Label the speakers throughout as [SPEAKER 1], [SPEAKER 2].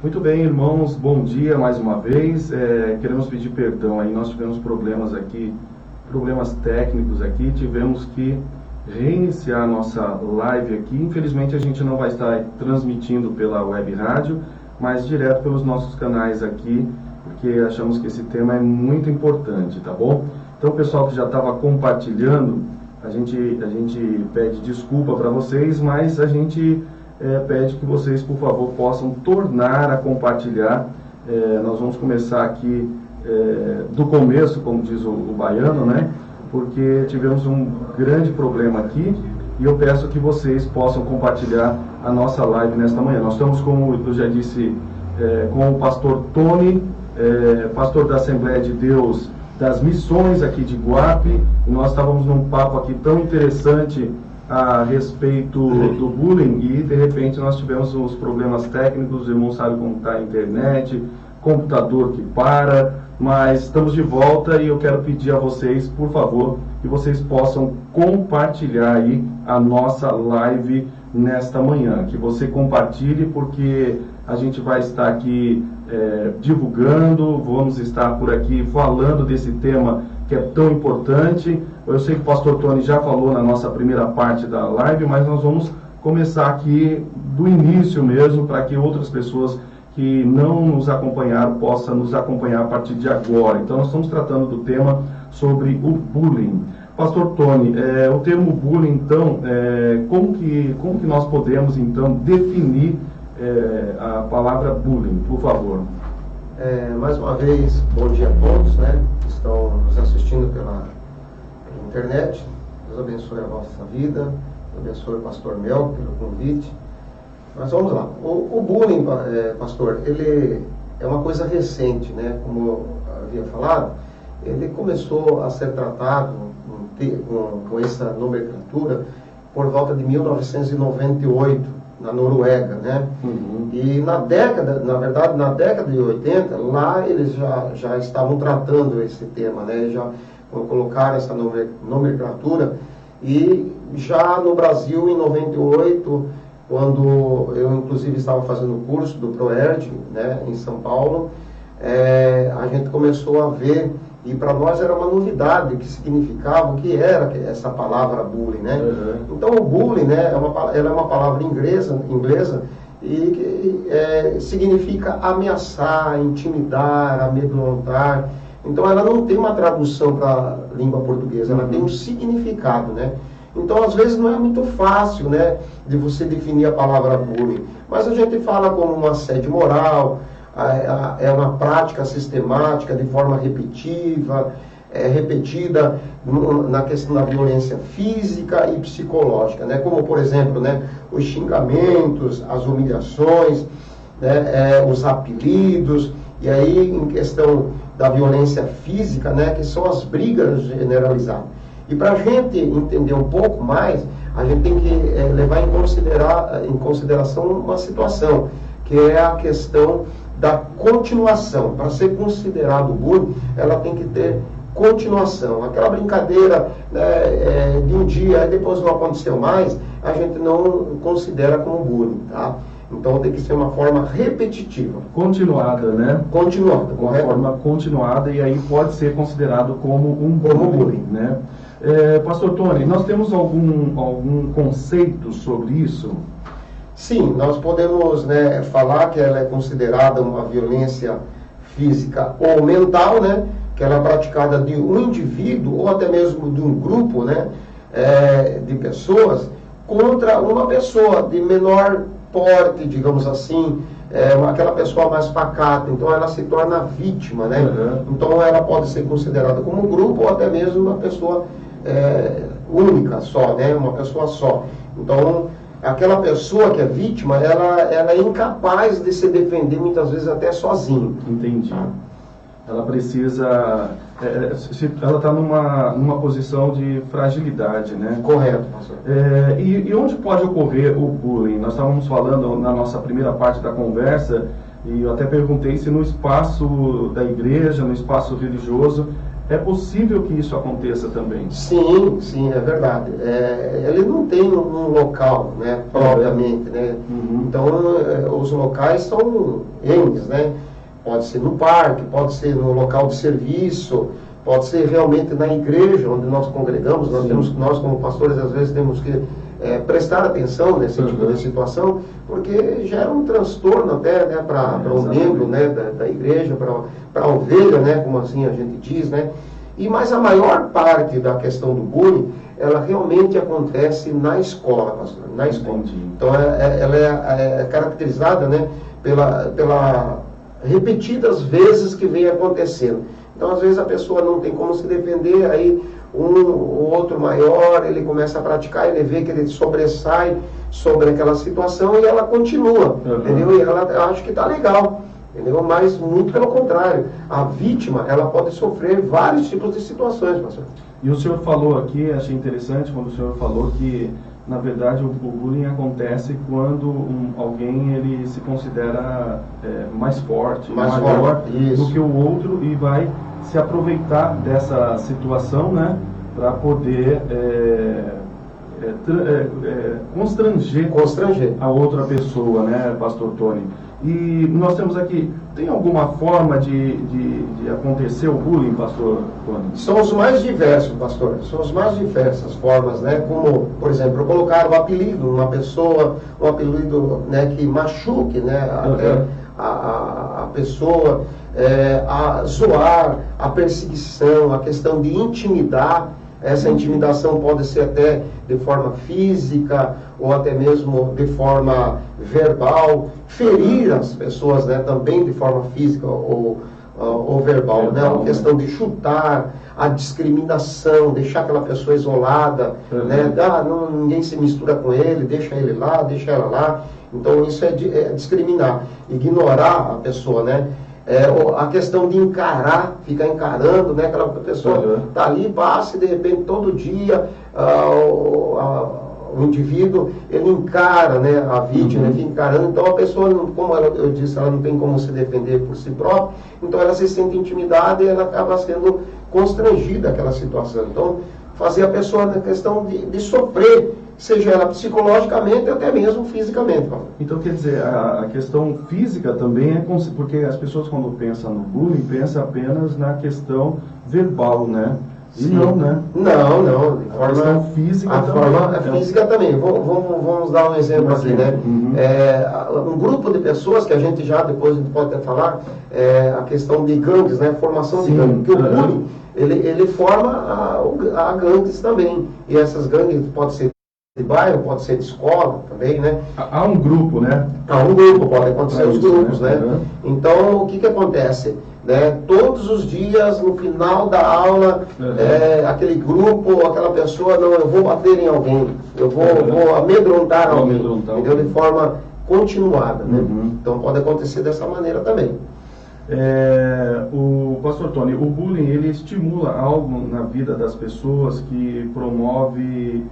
[SPEAKER 1] Muito bem, irmãos, bom dia mais uma vez. Queremos pedir perdão aí, nós tivemos problemas aqui, problemas técnicos aqui, tivemos que reiniciar a nossa live aqui. Infelizmente a gente não vai estar transmitindo pela web rádio, mas direto pelos nossos canais aqui, porque achamos que esse tema é muito importante, tá bom? Então, o pessoal que já estava compartilhando, a gente pede desculpa para vocês, mas a gente pede que vocês, por favor, possam tornar a compartilhar. Nós vamos começar aqui do começo, como diz o baiano, né? Porque tivemos um grande problema aqui e eu peço que vocês possam compartilhar a nossa live nesta manhã. Nós estamos, como eu já disse, com o pastor Tony, pastor da Assembleia de Deus das Missões aqui de Iguape, e nós estávamos num papo aqui tão interessante a respeito do bullying e de repente nós tivemos os problemas técnicos, os irmãos sabem como está a internet, computador que para, mas estamos de volta e eu quero pedir a vocês, por favor, que vocês possam compartilhar aí a nossa live nesta manhã, que você compartilhe, porque a gente vai estar aqui divulgando, vamos estar por aqui falando desse tema que é tão importante. Eu sei que o pastor Tony já falou na nossa primeira parte da live, mas nós vamos começar aqui do início mesmo, para que outras pessoas que não nos acompanharam possam nos acompanhar a partir de agora. Então nós estamos tratando do tema sobre o bullying. Pastor Tony, o termo bullying, então, como que nós podemos, então, definir a palavra bullying, por favor?
[SPEAKER 2] Mais uma vez, bom dia a todos, né, que estão nos assistindo pela internet. Deus abençoe a vossa vida, Deus abençoe o pastor Mel pelo convite. Mas vamos lá. O bullying, pastor, ele é uma coisa recente, né, como eu havia falado. Ele começou a ser tratado com essa nomenclatura por volta de 1998, na Noruega, né? Uhum. E na década de 80, lá eles já estavam tratando esse tema, né? Já colocaram essa nomenclatura. E já no Brasil, em 98, quando eu inclusive estava fazendo o curso do ProErd, né, em São Paulo, a gente começou a ver, e para nós era uma novidade o que significava, o que era essa palavra bullying, né? Uhum. Então o bullying, né, ela é uma palavra inglesa e que significa ameaçar, intimidar, amedrontar. Então ela não tem uma tradução para a língua portuguesa, ela tem um significado, né? Então às vezes não é muito fácil, né, de você definir a palavra bullying, mas a gente fala como um assédio moral. É uma prática sistemática, de forma repetida na questão da violência física e psicológica, né? Como, por exemplo, né, os xingamentos, as humilhações, né, os apelidos, e aí em questão da violência física, né, que são as brigas generalizadas. E para a gente entender um pouco mais, a gente tem que levar em consideração uma situação, que é a questão da continuação. Para ser considerado bullying, ela tem que ter continuação. Aquela brincadeira, né, de um dia e depois não aconteceu mais, a gente não considera como bullying, tá? Então tem que ser uma forma repetitiva.
[SPEAKER 1] Continuada, né?
[SPEAKER 2] Continuada,
[SPEAKER 1] uma forma continuada, e aí pode ser considerado como um bullying, né? Pastor Tony, nós temos algum conceito sobre isso?
[SPEAKER 2] Sim, nós podemos, né, falar que ela é considerada uma violência física ou mental, né, que ela é praticada de um indivíduo ou até mesmo de um grupo, né, de pessoas contra uma pessoa de menor porte, digamos assim, aquela pessoa mais pacata. Então ela se torna vítima, né? Uhum. Então ela pode ser considerada como um grupo ou até mesmo uma pessoa única só, né, uma pessoa só. Então aquela pessoa que é vítima, ela é incapaz de se defender, muitas vezes até sozinha.
[SPEAKER 1] Entendi. Ela precisa... ela está numa posição de fragilidade, né?
[SPEAKER 2] Correto, pastor.
[SPEAKER 1] E onde pode ocorrer o bullying? Nós estávamos falando na nossa primeira parte da conversa, e eu até perguntei se no espaço da igreja, no espaço religioso, é possível que isso aconteça também.
[SPEAKER 2] Sim, sim, é verdade. Ele não tem um local, né, propriamente, né? Então, os locais são N's, né? Pode ser no parque, pode ser no local de serviço, pode ser realmente na igreja onde nós congregamos. Nós como pastores, às vezes temos que prestar atenção nesse tipo de situação, porque gera um transtorno até, né, para o membro, né, da igreja, para a ovelha, né, como assim a gente diz, né? Mas a maior parte da questão do bullying, ela realmente acontece na escola, pastor, na escola. Então, ela é caracterizada, né, pela repetidas vezes que vem acontecendo. Então, às vezes a pessoa não tem como se defender, aí o outro maior, ele começa a praticar, ele vê que ele sobressai sobre aquela situação e ela continua, entendeu? E ela acha que está legal, entendeu? Mas muito pelo contrário, a vítima, ela pode sofrer vários tipos de situações, pastor.
[SPEAKER 1] E o senhor falou aqui, achei interessante quando o senhor falou que, na verdade, o bullying acontece quando alguém ele se considera mais forte, maior do que o outro e vai se aproveitar dessa situação, né, para poder constranger a outra pessoa, né, pastor Tony? E nós temos aqui, tem alguma forma de acontecer o bullying, pastor Tony?
[SPEAKER 2] São os mais diversos, pastor. São as mais diversas formas, né? Como, por exemplo, colocar um apelido numa pessoa, um apelido, né, que machuque, né, até a pessoa, a zoar, a perseguição, a questão de intimidar. Essa intimidação pode ser até de forma física ou até mesmo de forma verbal, ferir as pessoas, né, também de forma física ou verbal, né, a questão de chutar, a discriminação, deixar aquela pessoa isolada, né, ninguém se mistura com ele, deixa ele lá, deixa ela lá. Então isso é discriminar, ignorar a pessoa, né? A questão de encarar, ficar encarando, né? Aquela pessoa está ali, passa e de repente todo dia o indivíduo, ele encara, né, a vítima, fica encarando. Então a pessoa, como eu disse, ela não tem como se defender por si própria, então ela se sente intimidada e ela acaba sendo constrangida aquela situação. Então fazer a pessoa na questão de sofrer, seja ela psicologicamente ou até mesmo fisicamente.
[SPEAKER 1] Então, quer dizer, a questão física também porque as pessoas quando pensam no bullying, pensam apenas na questão verbal, né? E não, né?
[SPEAKER 2] Não.
[SPEAKER 1] A questão física também.
[SPEAKER 2] Física também. Vamos dar um exemplo aqui, né? Um grupo de pessoas que a gente já, depois a gente pode até falar, a questão de gangues, né? Formação de gangues. Porque o bullying, ele forma a gangues também. E essas gangues pode ser de bairro, pode ser de escola também, né?
[SPEAKER 1] Há um grupo, né?
[SPEAKER 2] Há um grupo, pode acontecer os grupos, né? Então, o que acontece? Né? Todos os dias, no final da aula, aquele grupo, aquela pessoa, não, eu vou bater em alguém, eu vou amedrontar alguém, entendeu? De forma continuada, né? Então, pode acontecer dessa maneira também.
[SPEAKER 1] O pastor Tony, o bullying, ele estimula algo na vida das pessoas que promove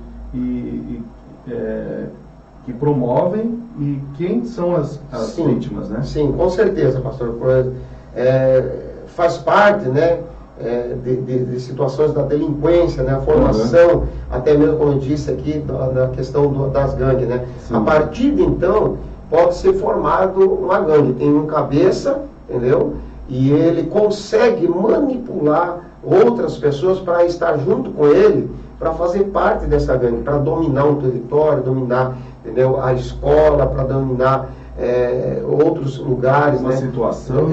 [SPEAKER 1] que promovem e quem são as vítimas, né?
[SPEAKER 2] Sim, com certeza, pastor. Faz parte, né, de situações da delinquência, né, a formação, até mesmo como eu disse aqui, da questão das gangues, né? Sim. A partir de então, pode ser formado uma gangue. Tem um cabeça, entendeu? E ele consegue manipular outras pessoas para estar junto com ele, para fazer parte dessa gangue, para dominar um território, dominar, entendeu, a escola, para dominar outros lugares,
[SPEAKER 1] uma
[SPEAKER 2] né?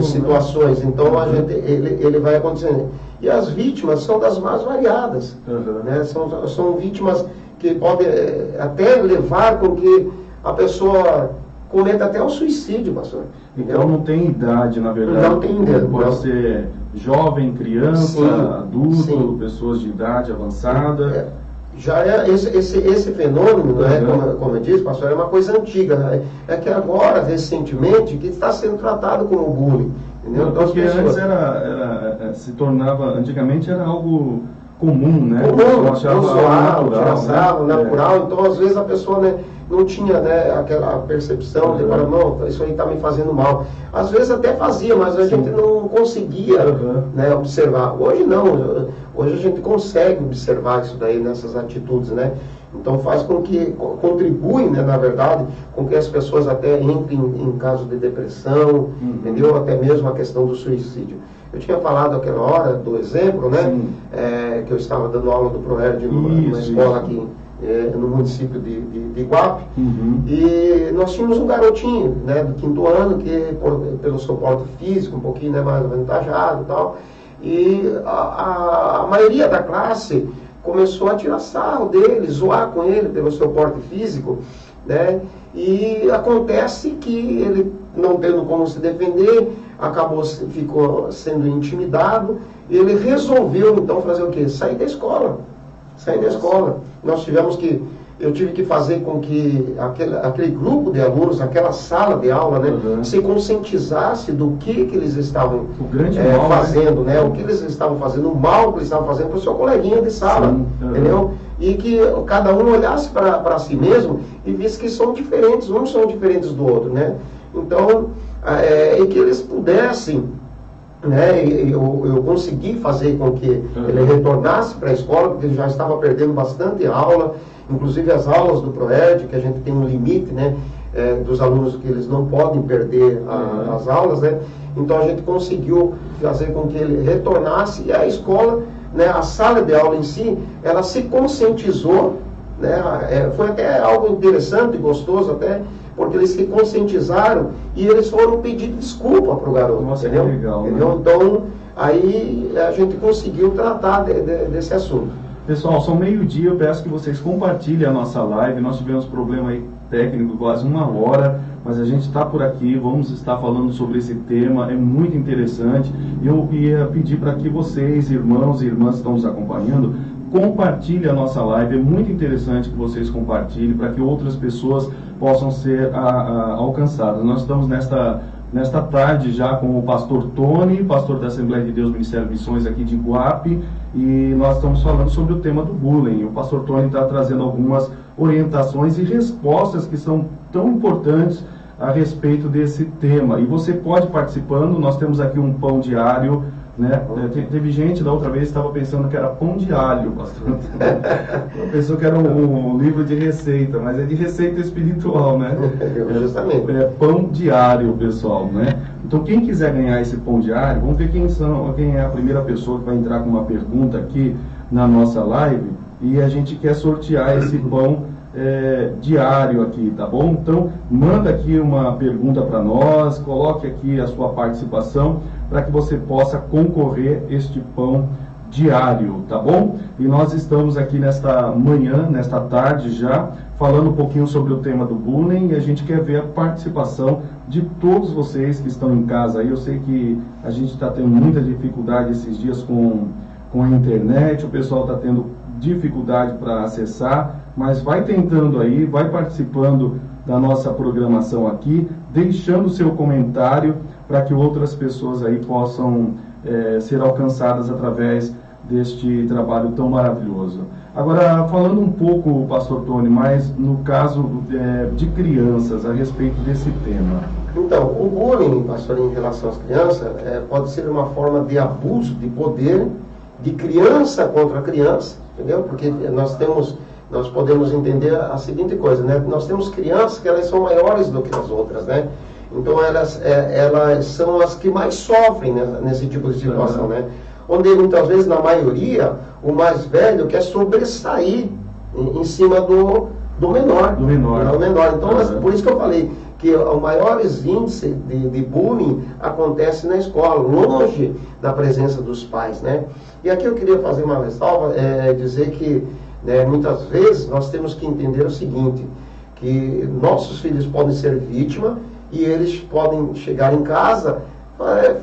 [SPEAKER 1] situações.
[SPEAKER 2] Então ele vai acontecendo. E as vítimas são das mais variadas, né? São vítimas que podem até levar com que a pessoa cometa até o suicídio, pastor.
[SPEAKER 1] Então não tem idade, na verdade.
[SPEAKER 2] Não tem idade.
[SPEAKER 1] Pode ser jovem, criança, adulto, pessoas de idade avançada.
[SPEAKER 2] Já esse fenômeno, né, como eu disse, pastor, é uma coisa antiga, né? É que agora, recentemente, que está sendo tratado como bullying. Entendeu?
[SPEAKER 1] Porque antes se tornava, antigamente era algo comum, né?
[SPEAKER 2] Comum,
[SPEAKER 1] achava
[SPEAKER 2] usual,
[SPEAKER 1] natural, né?
[SPEAKER 2] natural. Então, às vezes, a pessoa, né, não tinha, né, aquela percepção de, não, isso aí está me fazendo mal. Às vezes até fazia, mas a gente não conseguia né, observar. Hoje não, hoje a gente consegue observar isso daí nessas atitudes, né? Então faz com que, contribui, né, na verdade, com que as pessoas até entrem em caso de depressão, entendeu? Até mesmo a questão do suicídio. Eu tinha falado aquela hora do exemplo, né? Que eu estava dando aula do ProErd numa escola aqui no município de Iguape. E nós tínhamos um garotinho, né, do 5º ano, que pelo seu porte físico, um pouquinho, né, mais avantajado e tal. E a maioria da classe começou a tirar sarro dele, zoar com ele pelo seu porte físico, né? E acontece que ele, não tendo como se defender, ficou sendo intimidado, e ele resolveu então fazer o quê? Sair da escola. Eu tive que fazer com que aquele grupo de alunos, aquela sala de aula, né, se conscientizasse do que eles estavam fazendo, né? O que eles estavam fazendo, o mal que eles estavam fazendo para o seu coleguinha de sala, entendeu? E que cada um olhasse para si mesmo e visse que são diferentes, uns são diferentes do outro, né? Então, e que eles pudessem, né, eu consegui fazer com que ele retornasse para a escola, porque ele já estava perdendo bastante aula, inclusive as aulas do ProErd, que a gente tem um limite, né, dos alunos que eles não podem perder as aulas, né? Então a gente conseguiu fazer com que ele retornasse, e a escola, né, a sala de aula em si, ela se conscientizou, né? Foi até algo interessante e gostoso até, porque eles se conscientizaram e eles foram pedir desculpa para o garoto.
[SPEAKER 1] Nossa,
[SPEAKER 2] entendeu?
[SPEAKER 1] Que legal,
[SPEAKER 2] entendeu?
[SPEAKER 1] Né?
[SPEAKER 2] Então, aí a gente conseguiu tratar desse assunto.
[SPEAKER 1] Pessoal, são meio-dia, eu peço que vocês compartilhem a nossa live. Nós tivemos problema aí técnico, quase 1 hora, mas a gente está por aqui, vamos estar falando sobre esse tema, é muito interessante. Eu ia pedir para que vocês, irmãos e irmãs que estão nos acompanhando, compartilhem a nossa live, é muito interessante que vocês compartilhem para que outras pessoas possam ser alcançadas. Nós estamos nesta tarde já com o pastor Tony, pastor da Assembleia de Deus Ministério de Missões aqui de Iguape, e nós estamos falando sobre o tema do bullying. O pastor Tony está trazendo algumas orientações e respostas que são tão importantes a respeito desse tema. E você pode participando, nós temos aqui um pão diário, né? Teve gente da outra vez que estava pensando que era pão de alho, pastor. Pensou que era um livro de receita, mas é de receita espiritual, né?
[SPEAKER 2] Justamente.
[SPEAKER 1] É pão diário, pessoal, né? Então quem quiser ganhar esse pão diário, vamos ver quem é a primeira pessoa que vai entrar com uma pergunta aqui na nossa live, e a gente quer sortear esse pão diário aqui, tá bom? Então manda aqui uma pergunta para nós, coloque aqui a sua participação para que você possa concorrer este pão diário, tá bom? E nós estamos aqui nesta manhã, nesta tarde já, falando um pouquinho sobre o tema do bullying, e a gente quer ver a participação de todos vocês que estão em casa aí. Eu sei que a gente está tendo muita dificuldade esses dias com a internet, o pessoal está tendo dificuldade para acessar, mas vai tentando aí, vai participando da nossa programação aqui, deixando o seu comentário para que outras pessoas aí possam ser alcançadas através deste trabalho tão maravilhoso. Agora, falando um pouco, pastor Tony, mais no caso de crianças, a respeito desse tema.
[SPEAKER 2] Então, o bullying, pastor, em relação às crianças, pode ser uma forma de abuso de poder de criança contra criança, entendeu? Porque nós podemos entender a seguinte coisa, né? Nós temos crianças que elas são maiores do que as outras, né? Então elas são as que mais sofrem, né, nesse tipo de situação, né? Onde muitas vezes, na maioria, o mais velho quer sobressair em cima do menor. Do menor. Então, por isso que eu falei que o maior índice de bullying acontece na escola, longe da presença dos pais, né? E aqui eu queria fazer uma ressalva, dizer que, né, muitas vezes nós temos que entender o seguinte, que nossos filhos podem ser vítima e eles podem chegar em casa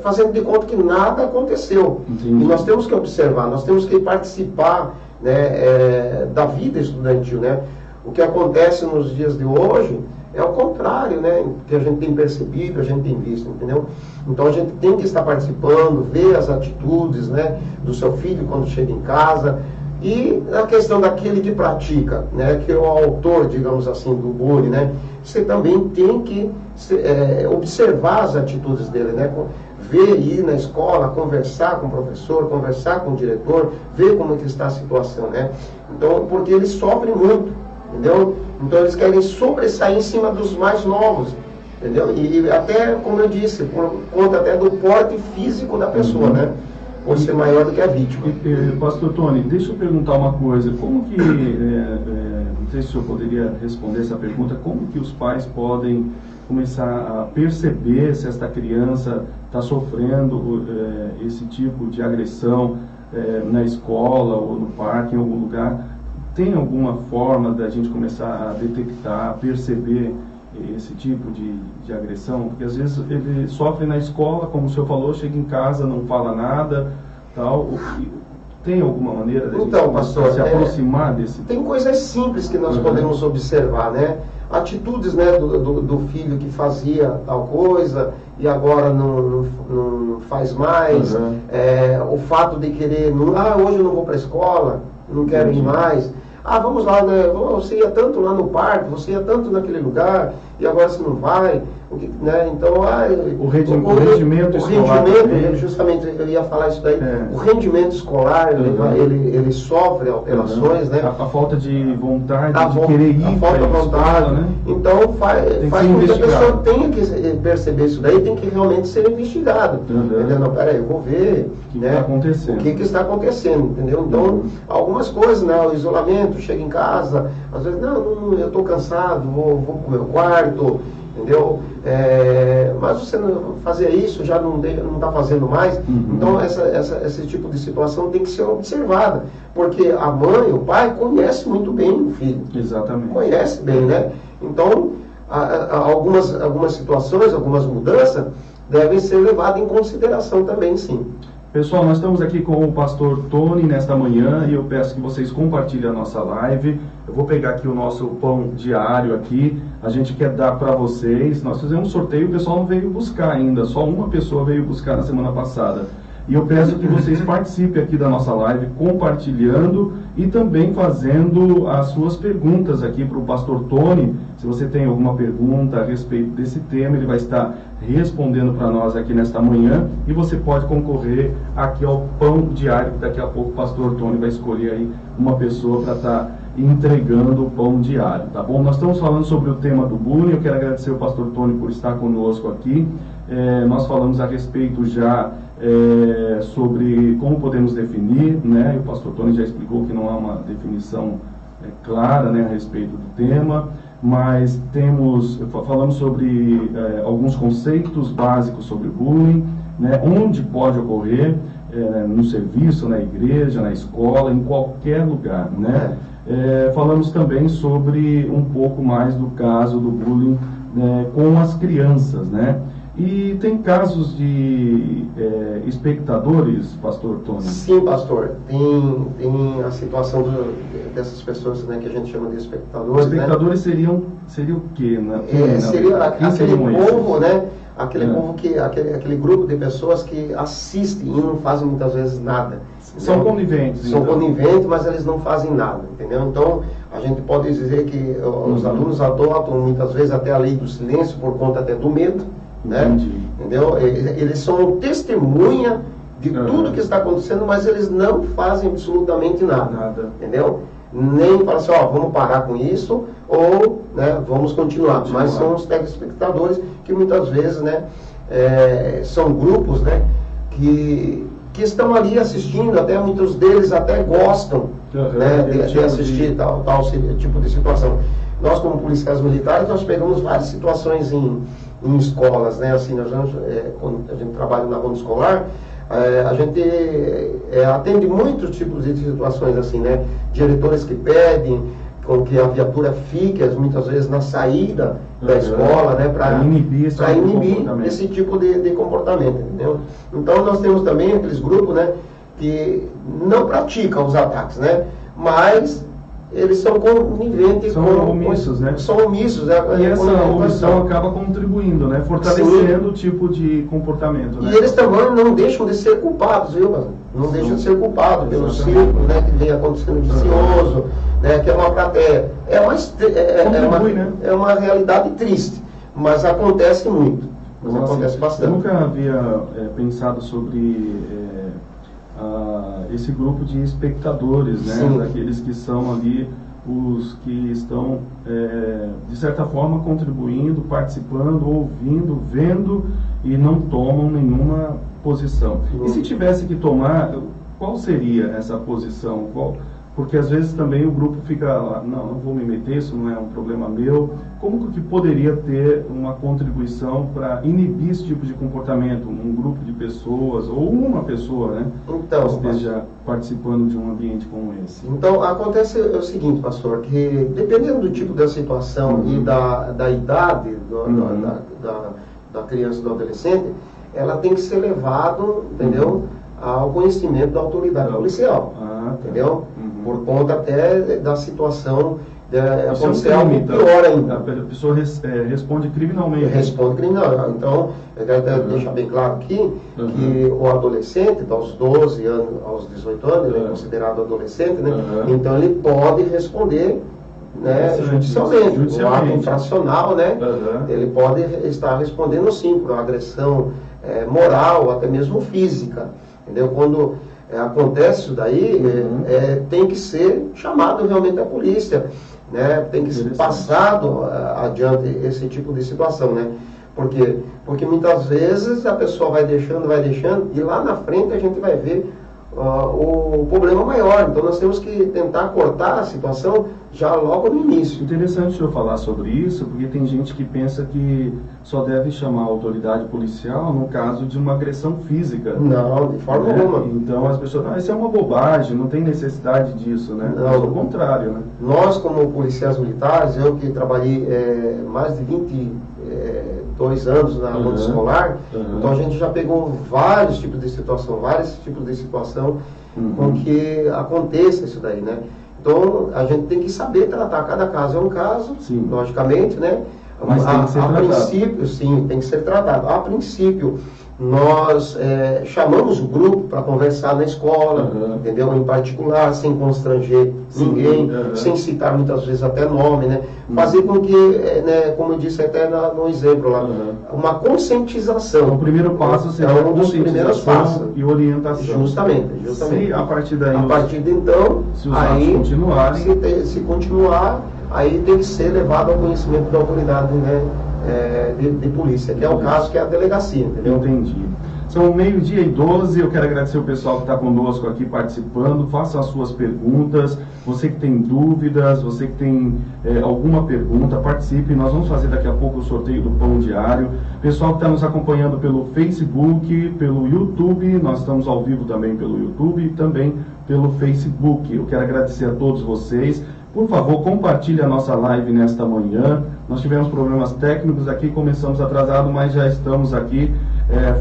[SPEAKER 2] fazendo de conta que nada aconteceu. Entendi. E nós temos que observar, nós temos que participar, né, da vida estudantil, né? O que acontece nos dias de hoje É o contrário, né? Que a gente tem percebido, a gente tem visto, entendeu? Então a gente tem que estar participando, ver as atitudes, né, do seu filho quando chega em casa. E a questão daquele que pratica, né, que é o autor, digamos assim, do bullying, né, você também tem que observar as atitudes dele, né, ver, ir na escola, conversar com o professor, conversar com o diretor, ver como é que está a situação, né? Então, porque eles sofrem muito, entendeu? Então eles querem sobressair em cima dos mais novos, entendeu? E até, como eu disse, por conta até do porte físico da pessoa, né? Por ser maior do que a vítima.
[SPEAKER 1] Pastor Tony, deixa eu perguntar uma coisa. Como que, não sei se o senhor poderia responder essa pergunta, como que os pais podem começar a perceber se esta criança está sofrendo esse tipo de agressão na escola ou no parque, em algum lugar? Tem alguma forma da gente começar a detectar, perceber esse tipo de agressão? Porque às vezes ele sofre na escola, como o senhor falou, chega em casa, não fala nada, tal. Tem alguma maneira de
[SPEAKER 2] então, pastor,
[SPEAKER 1] se aproximar desse?
[SPEAKER 2] Tem coisas simples que nós podemos observar, né? Atitudes, né, do filho que fazia tal coisa e agora não faz mais. O fato de querer, hoje eu não vou para a escola, não quero ir mais. Vamos lá, né? Você ia tanto lá no parque, você ia tanto naquele lugar, e agora você não vai. Né? Então,
[SPEAKER 1] o rendimento escolar.
[SPEAKER 2] Justamente, eu ia falar isso daí. O rendimento escolar, ele sofre alterações, né?
[SPEAKER 1] A falta de vontade, de querer ir para a escola, né?
[SPEAKER 2] Então, faz com que a pessoa tenha que perceber isso daí, tem que realmente ser investigado. Entendeu? Não, peraí, eu vou ver
[SPEAKER 1] o que está acontecendo.
[SPEAKER 2] O que está acontecendo, entendeu? Então, algumas coisas, né? O isolamento, chega em casa, às vezes, eu estou cansado, vou para o meu quarto, entendeu? Mas você não fazia isso, já não está fazendo mais. Então esse tipo de situação tem que ser observada, porque a mãe, o pai conhece muito bem o filho.
[SPEAKER 1] Exatamente.
[SPEAKER 2] Conhece bem, né? Então algumas situações, algumas mudanças devem ser levadas em consideração também, sim.
[SPEAKER 1] Pessoal, nós estamos aqui com o pastor Tony nesta manhã e eu peço que vocês compartilhem a nossa live. Eu vou pegar aqui o nosso pão diário aqui, a gente quer dar para vocês. Nós fizemos um sorteio, o pessoal não veio buscar ainda, só uma pessoa veio buscar na semana passada. E eu peço que vocês participem aqui da nossa live, compartilhando e também fazendo as suas perguntas aqui para o pastor Tony. Se você tem alguma pergunta a respeito desse tema, ele vai estar respondendo para nós aqui nesta manhã. E você pode concorrer aqui ao pão diário, que daqui a pouco o pastor Tony vai escolher aí uma pessoa para estar entregando o pão diário, tá bom? Nós estamos falando sobre o tema do bullying. Eu quero agradecer ao pastor Tony por estar conosco aqui. Nós falamos a respeito já sobre como podemos definir, né? E o pastor Tony já explicou que não há uma definição clara, né, a respeito do tema, mas falamos sobre alguns conceitos básicos sobre bullying, né? Onde pode ocorrer, no serviço, na igreja, na escola, em qualquer lugar, né? Falamos também sobre um pouco mais do caso do bullying com as crianças, né? E tem casos de espectadores, pastor Tony?
[SPEAKER 2] Sim, pastor. Tem a situação dessas pessoas, né, que a gente chama de espectadores.
[SPEAKER 1] Espectadores, né? Seriam o quê?
[SPEAKER 2] Seria aquele povo, né? Aquele povo aquele grupo de pessoas que assistem e não fazem muitas vezes nada.
[SPEAKER 1] São coniventes.
[SPEAKER 2] São coniventes, mas eles não fazem nada, entendeu? Então, a gente pode dizer que os alunos adotam muitas vezes até a lei do silêncio por conta até do medo. Né? Entendeu? Eles são testemunha de tudo que está acontecendo, mas eles não fazem absolutamente nada. Entendeu? Nem falam assim, vamos parar com isso, ou, né, vamos continuar. Mas são os telespectadores que muitas vezes, né, são grupos, né, que estão ali assistindo, até muitos deles até gostam, né, de assistir tal tipo de situação. Nós, como policiais militares, nós pegamos várias situações em escolas, né? Assim, quando a gente trabalha na ronda escolar, a gente atende muitos tipos de situações, assim, né? Diretores que pedem com que a viatura fique, muitas vezes, na saída da escola, né? Para inibir esse tipo de comportamento, entendeu? Então, nós temos também aqueles grupos, né, que não praticam os ataques, né? Mas eles são coniventes
[SPEAKER 1] são omissos, né?
[SPEAKER 2] São omissos.
[SPEAKER 1] E essa omissão acaba contribuindo, né? Fortalecendo o tipo de comportamento.
[SPEAKER 2] E
[SPEAKER 1] né?
[SPEAKER 2] eles também não deixam de ser culpados, viu, mano? Não deixam de ser culpados pelo círculo, né, que vem acontecendo vicioso, né, que é uma plateia. É uma realidade triste, mas acontece muito. Mas acontece bastante.
[SPEAKER 1] Eu nunca havia pensado sobre esse grupo de espectadores, né?
[SPEAKER 2] Sim.
[SPEAKER 1] Daqueles que são ali os que estão, de certa forma, contribuindo, participando, ouvindo, vendo e não tomam nenhuma posição. E se tivesse que tomar, qual seria essa posição? Porque às vezes também o grupo fica lá, não vou me meter, isso não é um problema meu. Como que poderia ter uma contribuição para inibir esse tipo de comportamento? Um grupo de pessoas ou uma pessoa, né?
[SPEAKER 2] Então,
[SPEAKER 1] que esteja participando de um ambiente como esse.
[SPEAKER 2] Então, acontece o seguinte, pastor, que dependendo do tipo da situação e da idade da criança e do adolescente, ela tem que ser levado, entendeu? Ao conhecimento da autoridade policial, entendeu? Por conta até da situação, acontecer algo pior ainda.
[SPEAKER 1] A pessoa responde criminalmente.
[SPEAKER 2] Responde criminal. Então, eu quero deixar bem claro aqui que o adolescente, aos 12 anos, aos 18 anos, ele é considerado adolescente, né? Então ele pode responder, né, judicialmente. Um ato infracional, né? Ele pode estar respondendo sim por agressão moral, até mesmo física. Entendeu? Quando acontece isso daí, tem que ser chamado realmente a polícia, né? Tem que ser passado adiante esse tipo de situação, né? Porque muitas vezes a pessoa vai deixando, e lá na frente a gente vai ver o problema maior. Então nós temos que tentar cortar a situação já logo no início.
[SPEAKER 1] Interessante o senhor falar sobre isso, porque tem gente que pensa que só deve chamar a autoridade policial no caso de uma agressão física.
[SPEAKER 2] Não, de forma alguma.
[SPEAKER 1] Então as pessoas, isso é uma bobagem, não tem necessidade disso, né?
[SPEAKER 2] Não.
[SPEAKER 1] Pelo contrário, né?
[SPEAKER 2] Nós, como policiais militares, eu que trabalhei mais de 22 anos na luta escolar, então a gente já pegou vários tipos de situação com que aconteça isso daí, né? Então a gente tem que saber tratar, cada caso é um caso,
[SPEAKER 1] sim,
[SPEAKER 2] logicamente, né?
[SPEAKER 1] Mas tem que ser tratado.
[SPEAKER 2] Princípio, sim, tem que ser tratado. A princípio, nós chamamos o grupo para conversar na escola, entendeu? Em particular, sem constranger ninguém, sem citar muitas vezes até nome, né? Fazer com que, né, como eu disse até no exemplo lá, uma conscientização.
[SPEAKER 1] O primeiro passo seria
[SPEAKER 2] um dos primeiros passos
[SPEAKER 1] e orientação.
[SPEAKER 2] Justamente.
[SPEAKER 1] Se a partir daí,
[SPEAKER 2] de então,
[SPEAKER 1] se os atos continuarem,
[SPEAKER 2] se continuar, aí tem que ser levado ao conhecimento da autoridade, né, de polícia, que é o caso, que é a delegacia, entendeu?
[SPEAKER 1] Entendi. São 12:12, eu quero agradecer o pessoal que está conosco aqui participando. Faça as suas perguntas. Você que tem dúvidas, você que tem alguma pergunta, participe. Nós vamos fazer daqui a pouco o sorteio do Pão Diário. Pessoal que está nos acompanhando pelo Facebook, pelo YouTube, nós estamos ao vivo também pelo YouTube e também pelo Facebook. Eu quero agradecer a todos vocês. Por favor, compartilhe a nossa live nesta manhã. Nós tivemos problemas técnicos aqui, começamos atrasado, mas já estamos aqui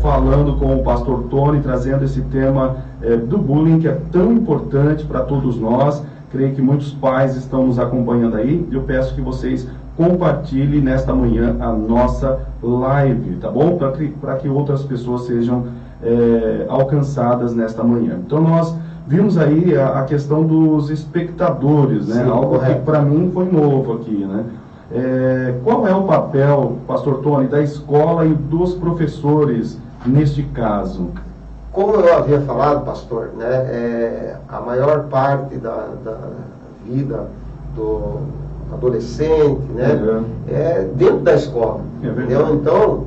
[SPEAKER 1] falando com o pastor Tony, trazendo esse tema do bullying, que é tão importante para todos nós. Creio que muitos pais estão nos acompanhando aí. Eu peço que vocês compartilhem nesta manhã a nossa live, tá bom? Para que outras pessoas sejam alcançadas nesta manhã. Então nós vimos aí a questão dos espectadores, né? Sim, algo que para mim foi novo aqui, né? Qual é o papel, pastor Tony, da escola e dos professores neste caso?
[SPEAKER 2] Como eu havia falado, pastor, né, a maior parte da vida do adolescente, né, é dentro da escola. Entendeu? Então,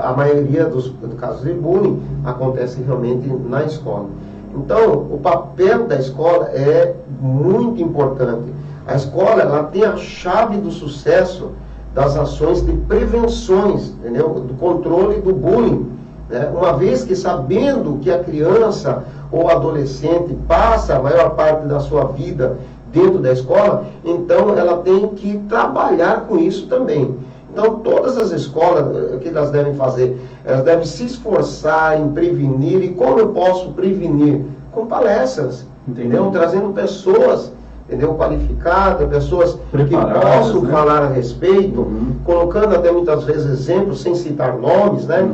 [SPEAKER 2] a maioria dos casos de bullying acontece realmente na escola. Então, o papel da escola é muito importante. A escola, ela tem a chave do sucesso das ações de prevenções, entendeu? Do controle do bullying, né? Uma vez que, sabendo que a criança ou adolescente passa a maior parte da sua vida dentro da escola, então ela tem que trabalhar com isso também. Então, todas as escolas, o que elas devem fazer? Elas devem se esforçar em prevenir. E como eu posso prevenir? Com palestras, entendeu? Trazendo pessoas entendeu? Qualificada, pessoas
[SPEAKER 1] preparadas,
[SPEAKER 2] que possam
[SPEAKER 1] né?
[SPEAKER 2] falar a respeito, colocando até muitas vezes exemplos, sem citar nomes, né?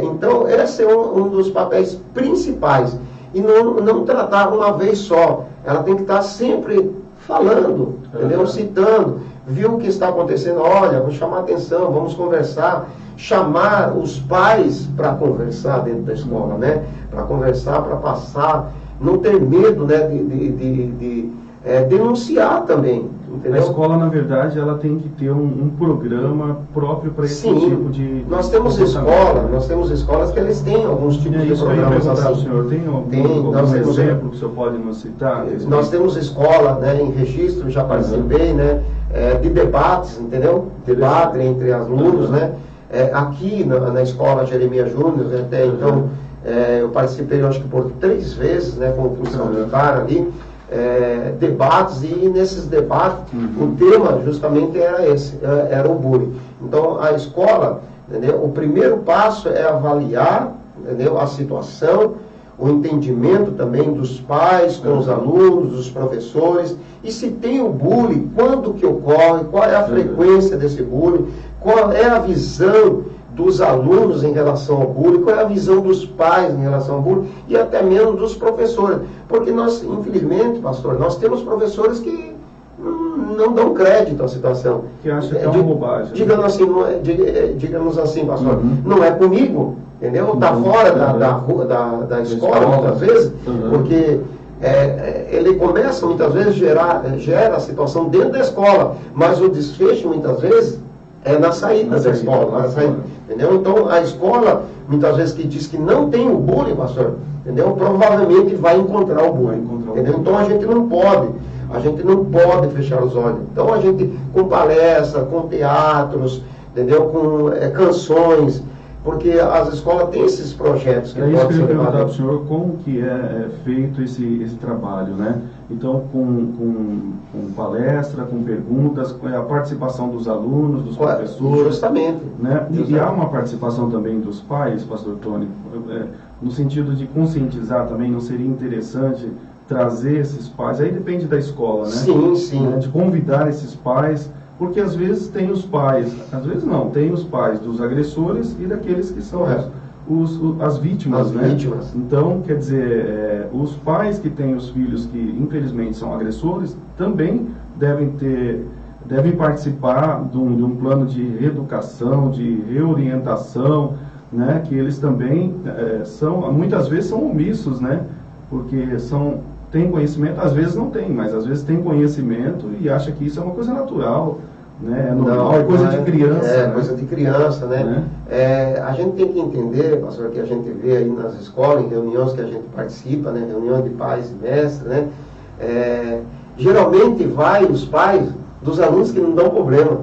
[SPEAKER 2] Então, esse é um dos papéis principais. E não tratar uma vez só. Ela tem que estar sempre falando, entendeu? Citando. Viu o que está acontecendo? Olha, vou chamar a atenção, vamos conversar. Chamar os pais para conversar dentro da escola, né? Para conversar, para passar. Não ter medo, né? de denunciar também. Entendeu?
[SPEAKER 1] A escola, na verdade, ela tem que ter um programa próprio para esse tipo de...
[SPEAKER 2] Nós temos escolas que eles têm alguns tipos de programas assim.
[SPEAKER 1] Senhor, tem algum exemplo que o senhor pode nos citar?
[SPEAKER 2] Nós temos escola, né, em registro, já participei, né, de debates, entendeu? Debate entre alunos, né? Aqui na escola Jeremias Júnior, até então, eu participei, acho que por 3 vezes, né, com função militar ali, debates, e nesses debates o tema justamente era esse, era o bullying. Então a escola, entendeu? O primeiro passo é avaliar, entendeu? A situação, o entendimento também dos pais com os alunos, dos professores, e se tem o bullying, quando que ocorre, qual é a frequência desse bullying, qual é a visão dos alunos em relação ao bullying, qual é a visão dos pais em relação ao bullying, e até mesmo dos professores. Porque nós, infelizmente, pastor, nós temos professores que não dão crédito à situação.
[SPEAKER 1] Que acham que é uma bobagem.
[SPEAKER 2] Digamos assim, pastor, não é comigo, entendeu? Está fora da escola, muitas vezes, porque ele começa, muitas vezes, gera a situação dentro da escola, mas o desfecho, muitas vezes, é na saída da escola. Entendeu? Então, a escola, muitas vezes, que diz que não tem o bullying, pastor, entendeu? Provavelmente vai encontrar o bullying. Entendeu? Então, a gente não pode fechar os olhos. Então, a gente, com palestra, com teatros, entendeu? Com canções, porque as escolas têm esses projetos que
[SPEAKER 1] podem ser. É isso que eu ia perguntar para o
[SPEAKER 2] levados.
[SPEAKER 1] senhor, como que é feito esse trabalho, né? Então, com palestra, com perguntas, a participação dos alunos, dos professores.
[SPEAKER 2] Justamente.
[SPEAKER 1] Né? E há uma participação também dos pais, pastor Tony, no sentido de conscientizar também, não seria interessante trazer esses pais, aí depende da escola, né?
[SPEAKER 2] Sim.
[SPEAKER 1] Né? De convidar esses pais, porque às vezes tem os pais, às vezes não, tem os pais dos agressores e daqueles que são as vítimas, né? Então, quer dizer, os pais que têm os filhos que infelizmente são agressores também devem participar de um plano de reeducação, de reorientação, né? Que eles também muitas vezes são omissos, né? Porque têm conhecimento, às vezes não tem, mas às vezes tem conhecimento e acha que isso é uma coisa natural, né? É normal, é coisa de criança.
[SPEAKER 2] É coisa de criança, né? A gente tem que entender, pastor, que a gente vê aí nas escolas, em reuniões que a gente participa, né? Reunião de pais e mestres, né? Geralmente vai os pais dos alunos que não dão problema.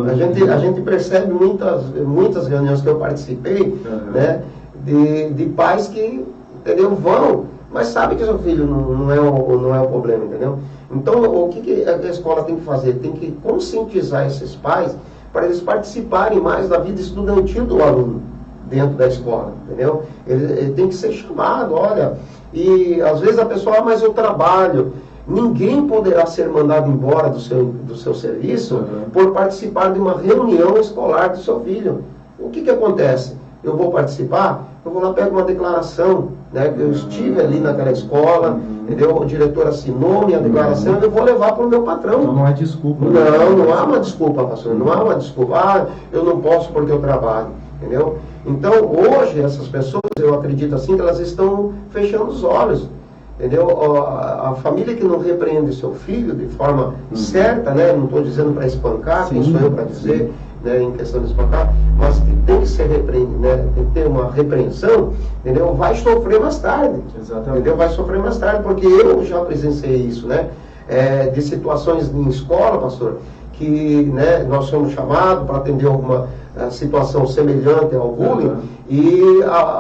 [SPEAKER 2] A gente percebe muitas reuniões que eu participei, né? De pais que, entendeu, vão, mas sabe que seu filho não é o problema, entendeu? Então, o que a escola tem que fazer? Tem que conscientizar esses pais para eles participarem mais da vida estudantil do aluno dentro da escola, entendeu? Ele tem que ser chamado, olha, e às vezes a pessoa, mas eu trabalho. Ninguém poderá ser mandado embora do seu serviço por participar de uma reunião escolar do seu filho. O que acontece? Eu vou participar, eu vou lá, pego uma declaração, né, que eu estive ali naquela escola, entendeu? O diretor assinou minha declaração e eu vou levar para o meu patrão.
[SPEAKER 1] Então não há desculpa.
[SPEAKER 2] Não há uma desculpa, pastor. Não há uma desculpa. Eu não posso porque eu trabalho, entendeu? Então, hoje, essas pessoas, eu acredito assim, que elas estão fechando os olhos. Entendeu? A família que não repreende seu filho de forma certa, né? Não estou dizendo para espancar, quem sou eu para dizer, né, em questão de espancar, mas que tem que ser repreendido, né? Tem que ter uma repreensão, entendeu? Vai sofrer mais tarde.
[SPEAKER 1] Exatamente.
[SPEAKER 2] Entendeu? Vai sofrer mais tarde, porque eu já presenciei isso, né? De situações em escola, pastor, que, né, nós somos chamados para atender alguma situação semelhante ao bullying, e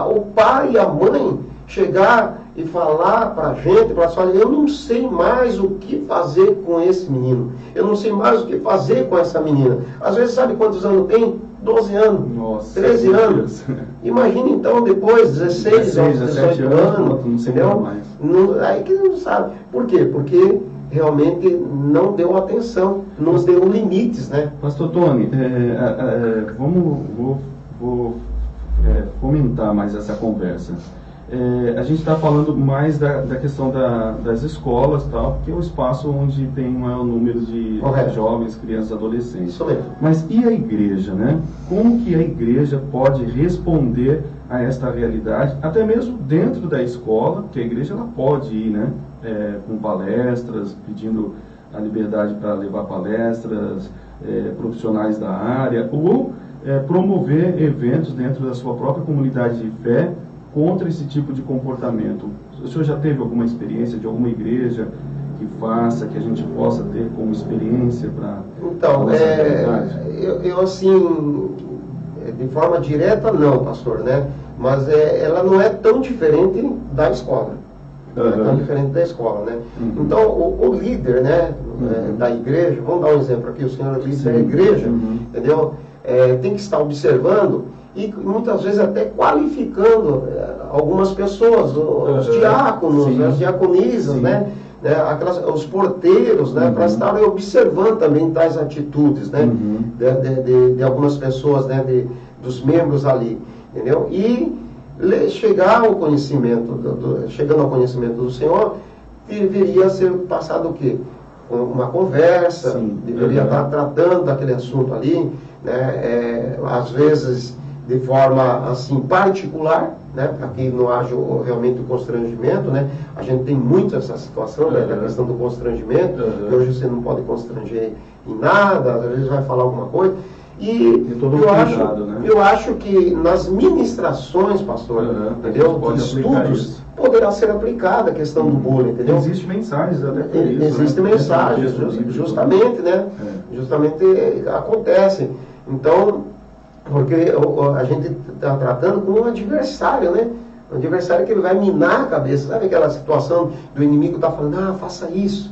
[SPEAKER 2] o pai e a mãe chegar e falar para a gente, para olha, eu não sei mais o que fazer com esse menino, eu não sei mais o que fazer com essa menina. Às vezes, sabe quantos anos tem? 12 anos,
[SPEAKER 1] Nossa,
[SPEAKER 2] 13 anos. Imagina então depois, 16 anos, 18 anos,
[SPEAKER 1] não sei
[SPEAKER 2] entendeu?
[SPEAKER 1] mais.
[SPEAKER 2] Aí que não sabe. Por quê? Porque realmente não deu atenção, não deu limites, né?
[SPEAKER 1] Pastor Tony, vou fomentar mais essa conversa. A gente está falando mais da questão das escolas, tal, porque é o espaço onde tem um maior número de jovens, crianças, adolescentes.
[SPEAKER 2] Isso mesmo.
[SPEAKER 1] Mas e a igreja, né? Como que a igreja pode responder a esta realidade, até mesmo dentro da escola, que a igreja ela pode ir, né? Com palestras, pedindo a liberdade para levar palestras, profissionais da área, ou promover eventos dentro da sua própria comunidade de fé contra esse tipo de comportamento. O senhor já teve alguma experiência de alguma igreja que faça, que a gente possa ter como experiência para...
[SPEAKER 2] Então, eu assim, de forma direta não, pastor, né? Mas ela não é tão diferente da escola. Não é tão diferente da escola, né? Então, o líder, né, da igreja, vamos dar um exemplo aqui, o senhor é líder da igreja, entendeu? Tem que estar observando e muitas vezes até qualificando algumas pessoas, os diáconos, as diaconisas, né? Os porteiros, né? Para estarem observando também tais atitudes, né? De algumas pessoas, né? Dos membros ali, entendeu? E chegar ao conhecimento, chegando ao conhecimento do Senhor, deveria ser passado o quê? Uma conversa, deveria estar tratando daquele assunto ali, né? Às vezes de forma assim particular, né, para que não haja realmente o constrangimento, né? A gente tem muito essa situação, né, da questão do constrangimento, que hoje você não pode constranger em nada, às vezes vai falar alguma coisa. E eu acho que nas ministrações, pastor, entendeu? De estudos, poderá ser aplicada a questão do bullying, entendeu?
[SPEAKER 1] Existem mensagens até por isso,
[SPEAKER 2] existem mensagens, justamente, né? Justamente acontecem. Então, porque a gente está tratando com um adversário, né? Um adversário que ele vai minar a cabeça. Sabe aquela situação do inimigo está falando, faça isso.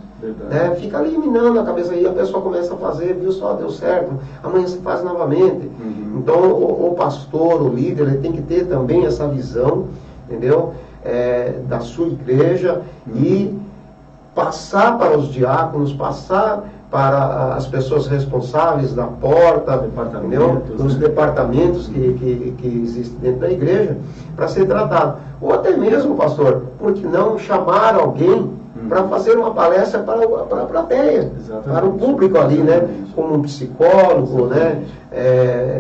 [SPEAKER 2] Né? Fica ali minando a cabeça e a pessoa começa a fazer, viu só, deu certo, amanhã você faz novamente. Então o pastor, o líder, ele tem que ter também essa visão, entendeu? Da sua igreja e passar para os diáconos, passar para as pessoas responsáveis da porta, dos departamentos que existem dentro da igreja, para ser tratado. Ou até mesmo, pastor, por que não chamar alguém para fazer uma palestra para a plateia, para o público ali, né? Como um psicólogo, né?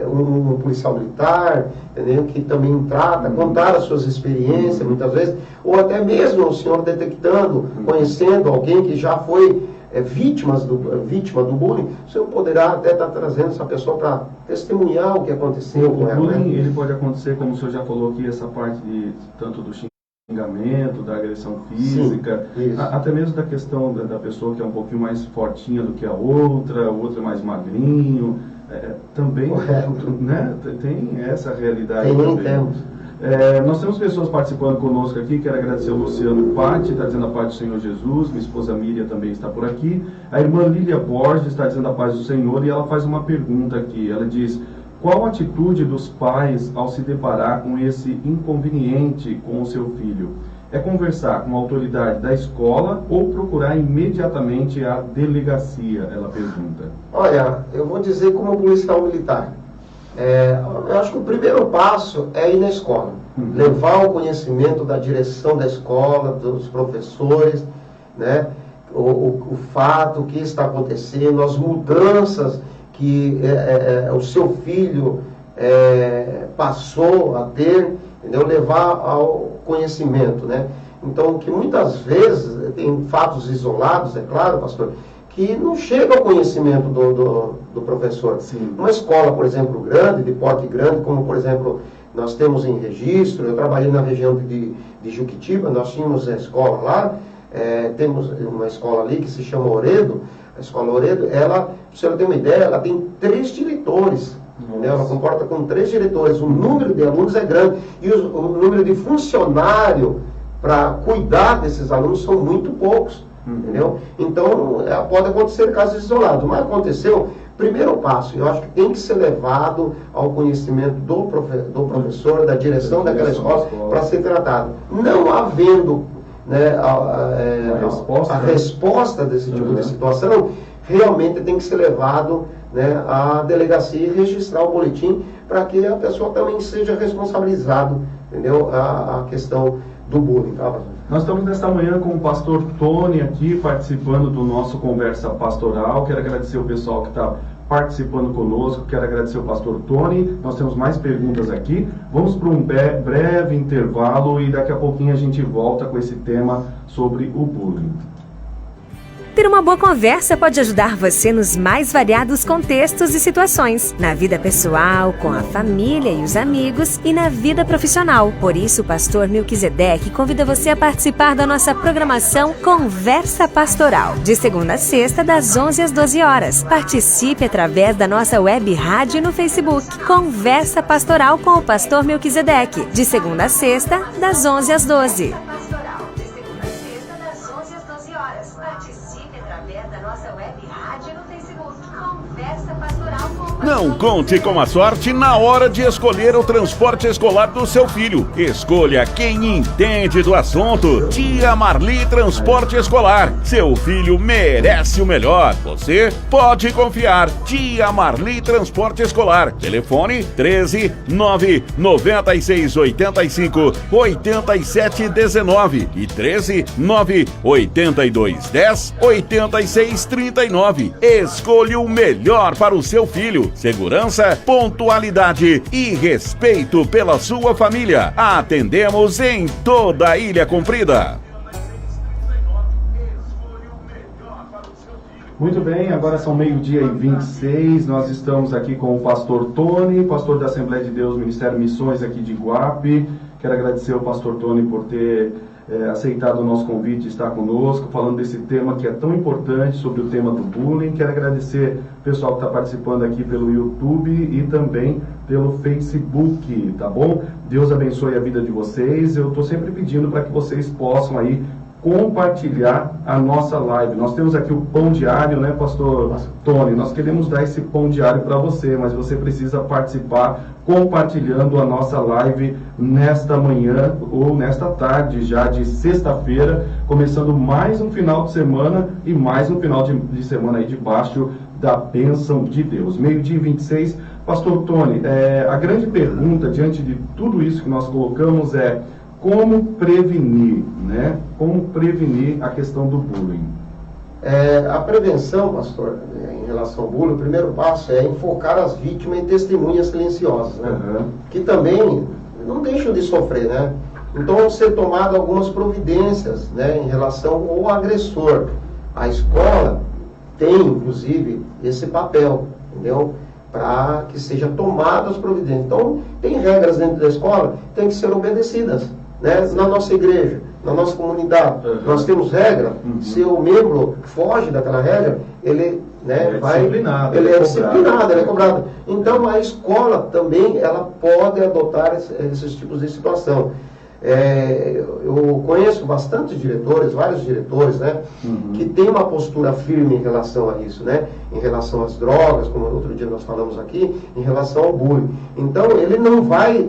[SPEAKER 2] Um policial militar, entendeu? Que também trata, contar as suas experiências, muitas vezes, ou até mesmo o senhor detectando, conhecendo alguém que já foi vítima do bullying, o senhor poderá até estar trazendo essa pessoa para testemunhar o que aconteceu com ela.
[SPEAKER 1] O bullying, ele pode acontecer, como o senhor já falou aqui, essa parte de tanto do xingamento, da agressão física, até mesmo da questão da pessoa que é um pouquinho mais fortinha do que a outra, o outro é mais magrinho, também, né, tem essa realidade também. Nós temos pessoas participando conosco aqui. Quero agradecer ao Luciano Patti, está dizendo a paz do Senhor Jesus. Minha esposa Miriam também está por aqui. A irmã Lília Borges está dizendo a paz do Senhor, e ela faz uma pergunta aqui. Ela diz: qual a atitude dos pais ao se deparar com esse inconveniente com o seu filho? É conversar com a autoridade da escola ou procurar imediatamente a delegacia? Ela pergunta.
[SPEAKER 2] Olha, eu vou dizer como policial militar. Eu acho que o primeiro passo é ir na escola, levar o conhecimento da direção da escola, dos professores, né? O fato, o que está acontecendo, as mudanças que o seu filho passou a ter, entendeu? Levar ao conhecimento, né? Então, que muitas vezes tem fatos isolados, é claro, pastor, que não chega ao conhecimento do professor. Uma escola, por exemplo, grande, de porte grande, como, por exemplo, nós temos em Registro, eu trabalhei na região de Juquitiba, nós tínhamos a escola lá, temos uma escola ali que se chama Oredo, a escola Oredo, ela, para o senhor ter uma ideia, ela tem 3 diretores, né? Ela comporta com 3 diretores, o número de alunos é grande, e o número de funcionário para cuidar desses alunos são muito poucos. Entendeu? Então, pode acontecer casos isolados, mas aconteceu, primeiro passo, eu acho que tem que ser levado ao conhecimento do professor, da direção daquela escola, para ser tratado. Não havendo, né,
[SPEAKER 1] resposta,
[SPEAKER 2] a resposta desse tipo de situação, realmente tem que ser levado, né, à delegacia e registrar o boletim para que a pessoa também seja responsabilizada, entendeu? A questão do bullying, tá?
[SPEAKER 1] Nós estamos nesta manhã com o pastor Tony aqui participando do nosso Conversa Pastoral. Quero agradecer o pessoal que está participando conosco, quero agradecer o pastor Tony. Nós temos mais perguntas aqui. Vamos para um breve intervalo e daqui a pouquinho a gente volta com esse tema sobre o bullying.
[SPEAKER 3] Ter uma boa conversa pode ajudar você nos mais variados contextos e situações, na vida pessoal, com a família e os amigos e na vida profissional. Por isso, o pastor Melquisedeque convida você a participar da nossa programação Conversa Pastoral, de segunda a sexta, das 11 às 12 horas. Participe através da nossa web rádio no Facebook. Conversa Pastoral com o pastor Melquisedeque, de segunda a sexta, das 11 às 12.
[SPEAKER 4] Não conte com a sorte na hora de escolher o transporte escolar do seu filho. Escolha quem entende do assunto. Tia Marli Transporte Escolar. Seu filho merece o melhor. Você pode confiar. Tia Marli Transporte Escolar. Telefone 13 996 85 87 19 e 13 982 10 86 39. Escolha o melhor para o seu filho. Segurança, pontualidade e respeito pela sua família. Atendemos em toda a Ilha Comprida.
[SPEAKER 1] Muito bem, agora são 12h26, nós estamos aqui com o pastor Tony, pastor da Assembleia de Deus, Ministério Missões aqui de Iguape. Quero agradecer ao pastor Tony por ter aceitado o nosso convite de estar conosco, falando desse tema que é tão importante, sobre o tema do bullying. Quero agradecer o pessoal que está participando aqui pelo YouTube e também pelo Facebook, tá bom? Deus abençoe a vida de vocês. Eu estou sempre pedindo para que vocês possam aí compartilhar a nossa live. Nós temos aqui o pão diário, né, pastor Tony? Nós queremos dar esse pão diário para você, mas você precisa participar compartilhando a nossa live nesta manhã ou nesta tarde já de sexta-feira, começando mais um final de semana e mais um final de semana aí debaixo da bênção de Deus. 12h26, pastor Tony, a grande pergunta diante de tudo isso que nós colocamos é: como prevenir, né? Como prevenir a questão do bullying?
[SPEAKER 2] A prevenção, pastor, em relação ao bullying, o primeiro passo é enfocar as vítimas em testemunhas silenciosas, né? Que também não deixam de sofrer, né? Então, ser tomado algumas providências, né, em relação ao agressor. A escola tem, inclusive, esse papel, entendeu? Para que seja tomadas as providências. Então, tem regras dentro da escola que têm que ser obedecidas, né? Na nossa igreja, na nossa comunidade, nós temos regra. Se o membro foge daquela regra, ele, né, ele é disciplinado, ele é cobrado. Então a escola também ela pode adotar esses tipos de situação. Eu conheço bastante diretores, vários diretores, né, que têm uma postura firme em relação a isso, né, em relação às drogas, como outro dia nós falamos aqui, em relação ao bullying. Então ele não vai